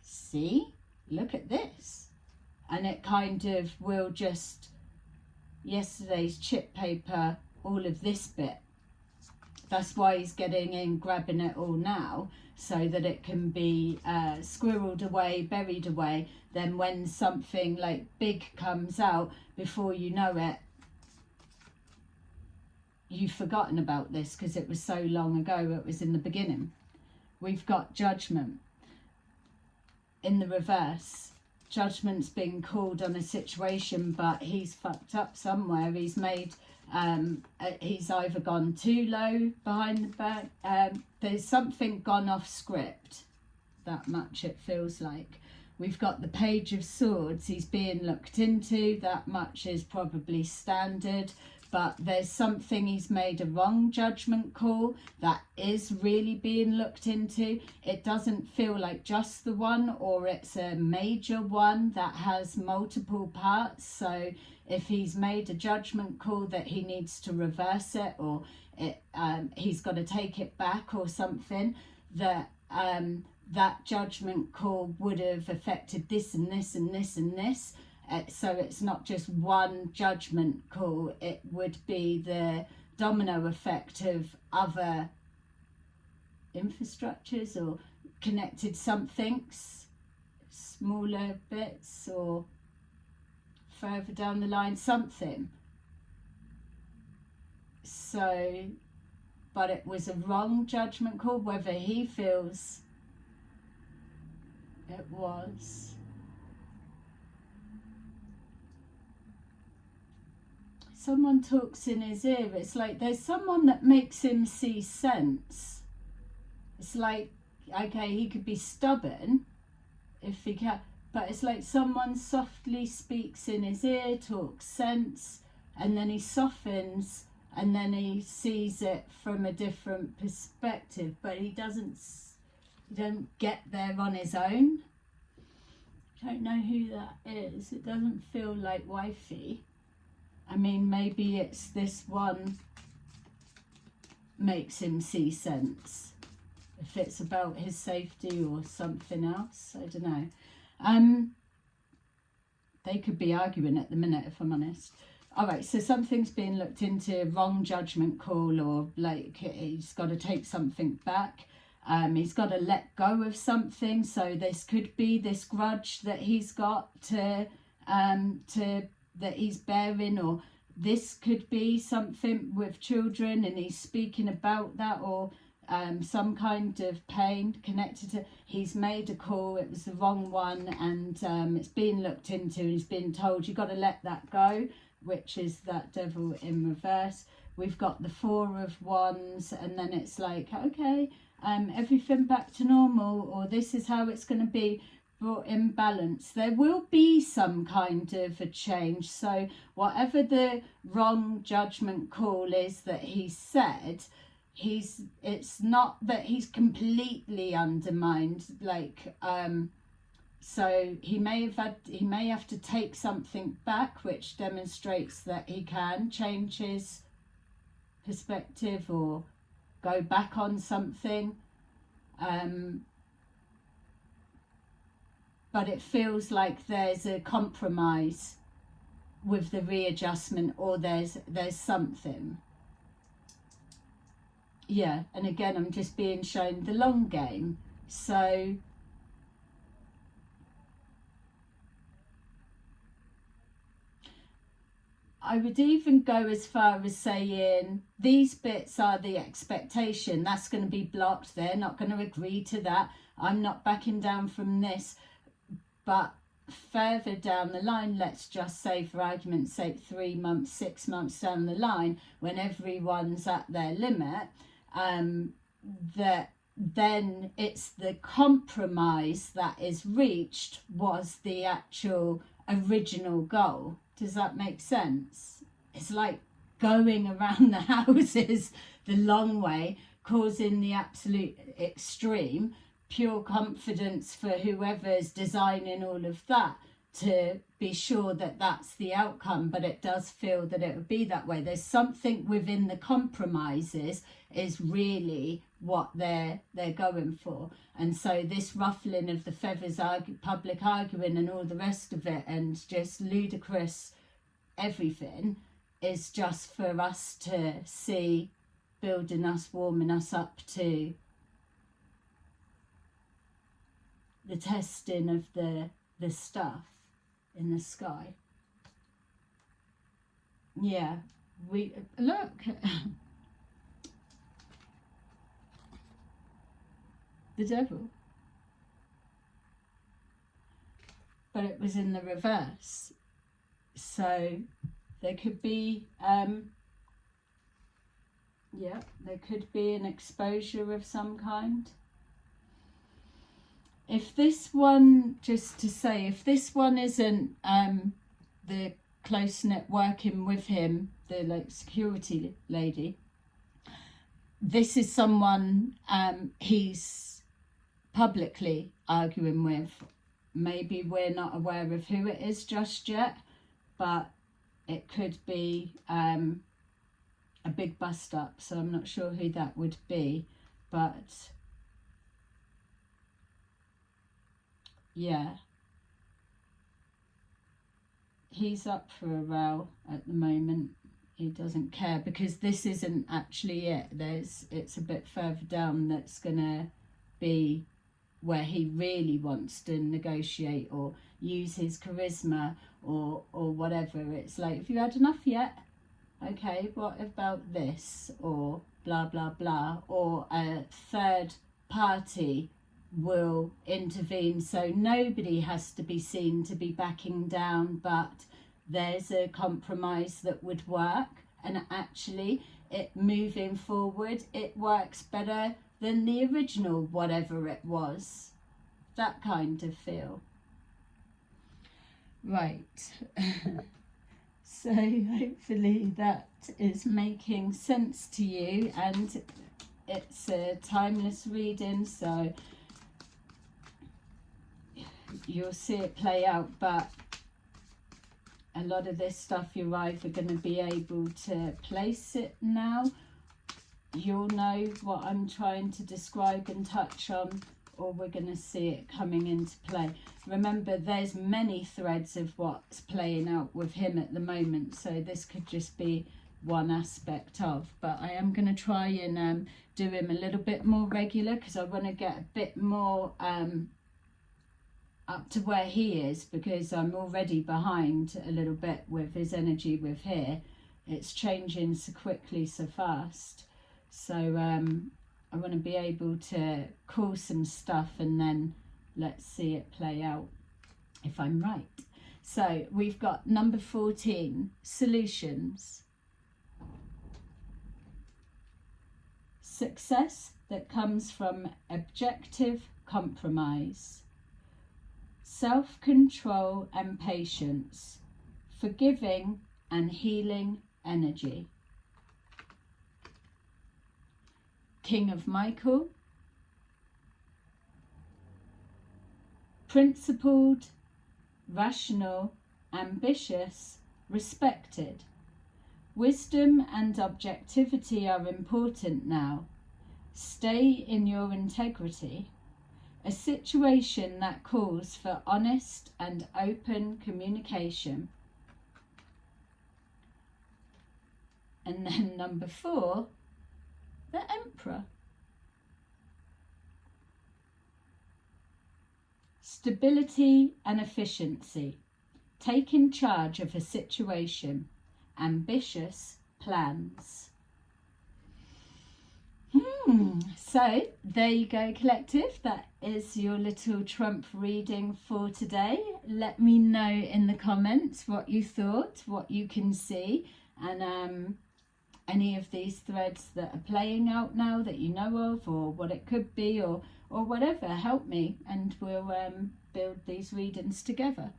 see, look at this. And it kind of will just, yesterday's chip paper, all of this bit. That's why he's getting in, grabbing it all now, so that it can be squirreled away, buried away. Then when something like big comes out, before you know it, you've forgotten about this because it was so long ago, it was in the beginning. We've got judgment in the reverse. Judgment's been called on a situation, but he's fucked up somewhere. He's made, he's either gone too low behind the back. There's something gone off script. That much it feels like. We've got the Page of Swords. He's being looked into. That much is probably standard. But there's something, he's made a wrong judgment call that is really being looked into. It doesn't feel like just the one, or it's a major one that has multiple parts. So if he's made a judgment call that he needs to reverse it, or he's got to take it back or something, that that judgment call would have affected this and this and this and this. So it's not just one judgment call, it would be the domino effect of other infrastructures or connected somethings, smaller bits, or further down the line, something. So, but it was a wrong judgment call, whether he feels it was. Someone talks in his ear. It's like there's someone that makes him see sense. It's like, okay, he could be stubborn if he can, but it's like someone softly speaks in his ear, talks sense, and then he softens, and then he sees it from a different perspective, but he don't get there on his own. I don't know who that is. It doesn't feel like wifey. I mean, maybe it's this one makes him see sense. If it's about his safety or something else, I don't know. They could be arguing at the minute, if I'm honest. All right, so something's being looked into, wrong judgment call, or like he's got to take something back. He's got to let go of something. So this could be this grudge that he's got to that he's bearing, or this could be something with children and he's speaking about that, or some kind of pain connected to, he's made a call, it was the wrong one, and it's being looked into, and he's been told you've got to let that go, which is that devil in reverse. We've got the Four of Wands, and then it's like, okay, everything back to normal, or this is how it's going to be, brought in balance. There will be some kind of a change. So whatever the wrong judgment call is that he said, it's not that he's completely undermined, like so he may have to take something back, which demonstrates that he can change his perspective or go back on something. But it feels like there's a compromise with the readjustment, or there's something. yeah, and again, I'm just being shown the long game. So I would even go as far as saying these bits are the expectation. That's going to be blocked. They're not going to agree to that. I'm not backing down from this. But further down the line, let's just say for argument's sake, 3 months, 6 months down the line, when everyone's at their limit, that then it's the compromise that is reached was the actual original goal. Does that make sense? It's like going around the houses the long way, causing the absolute extreme, pure confidence for whoever's designing all of that to be sure that that's the outcome, but it does feel that it would be that way. There's something within the compromises is really what they're going for. And so this ruffling of the feathers, public arguing and all the rest of it, and just ludicrous everything, is just for us to see, building us, warming us up to the testing of the stuff in the sky. Yeah, we look. The devil. But it was in the reverse. So there could be, yeah, there could be an exposure of some kind. If this one, just to say, if this one isn't the close-knit working with him, the like security lady, this is someone he's publicly arguing with. Maybe we're not aware of who it is just yet, but it could be a big bust up, so I'm not sure who that would be. But yeah, he's up for a row at the moment. He doesn't care, because this isn't actually it. It's a bit further down that's gonna be where he really wants to negotiate or use his charisma or whatever. It's like, have you had enough yet? Okay, what about this? Or blah blah blah. Or a third party will intervene, so nobody has to be seen to be backing down, but there's a compromise that would work, and actually it moving forward, it works better than the original whatever it was. That kind of feel. Right. So hopefully that is making sense to you, and it's a timeless reading, so you'll see it play out. But a lot of this stuff, you're either going to be able to place it now, you'll know what I'm trying to describe and touch on, or we're going to see it coming into play. Remember, there's many threads of what's playing out with him at the moment, so this could just be one aspect of. But I am going to try and do him a little bit more regular, because I want to get a bit more up to where he is, because I'm already behind a little bit with his energy with here. It's changing so quickly, so fast. So I want to be able to call some stuff, and then let's see it play out if I'm right. So we've got number 14, solutions. Success that comes from objective compromise. Self-control and patience, forgiving and healing energy. King of Michael, principled, rational, ambitious, respected. Wisdom and objectivity are important now. Stay in your integrity. A situation that calls for honest and open communication. And then number 4, The Emperor. Stability and efficiency. Taking charge of a situation. Ambitious plans. So there you go, collective. That is your little Trump reading for today. Let me know in the comments what you thought, what you can see, and any of these threads that are playing out now that you know of, or what it could be, or whatever. Help me, and we'll build these readings together.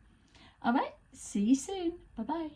All right, see you soon. Bye bye.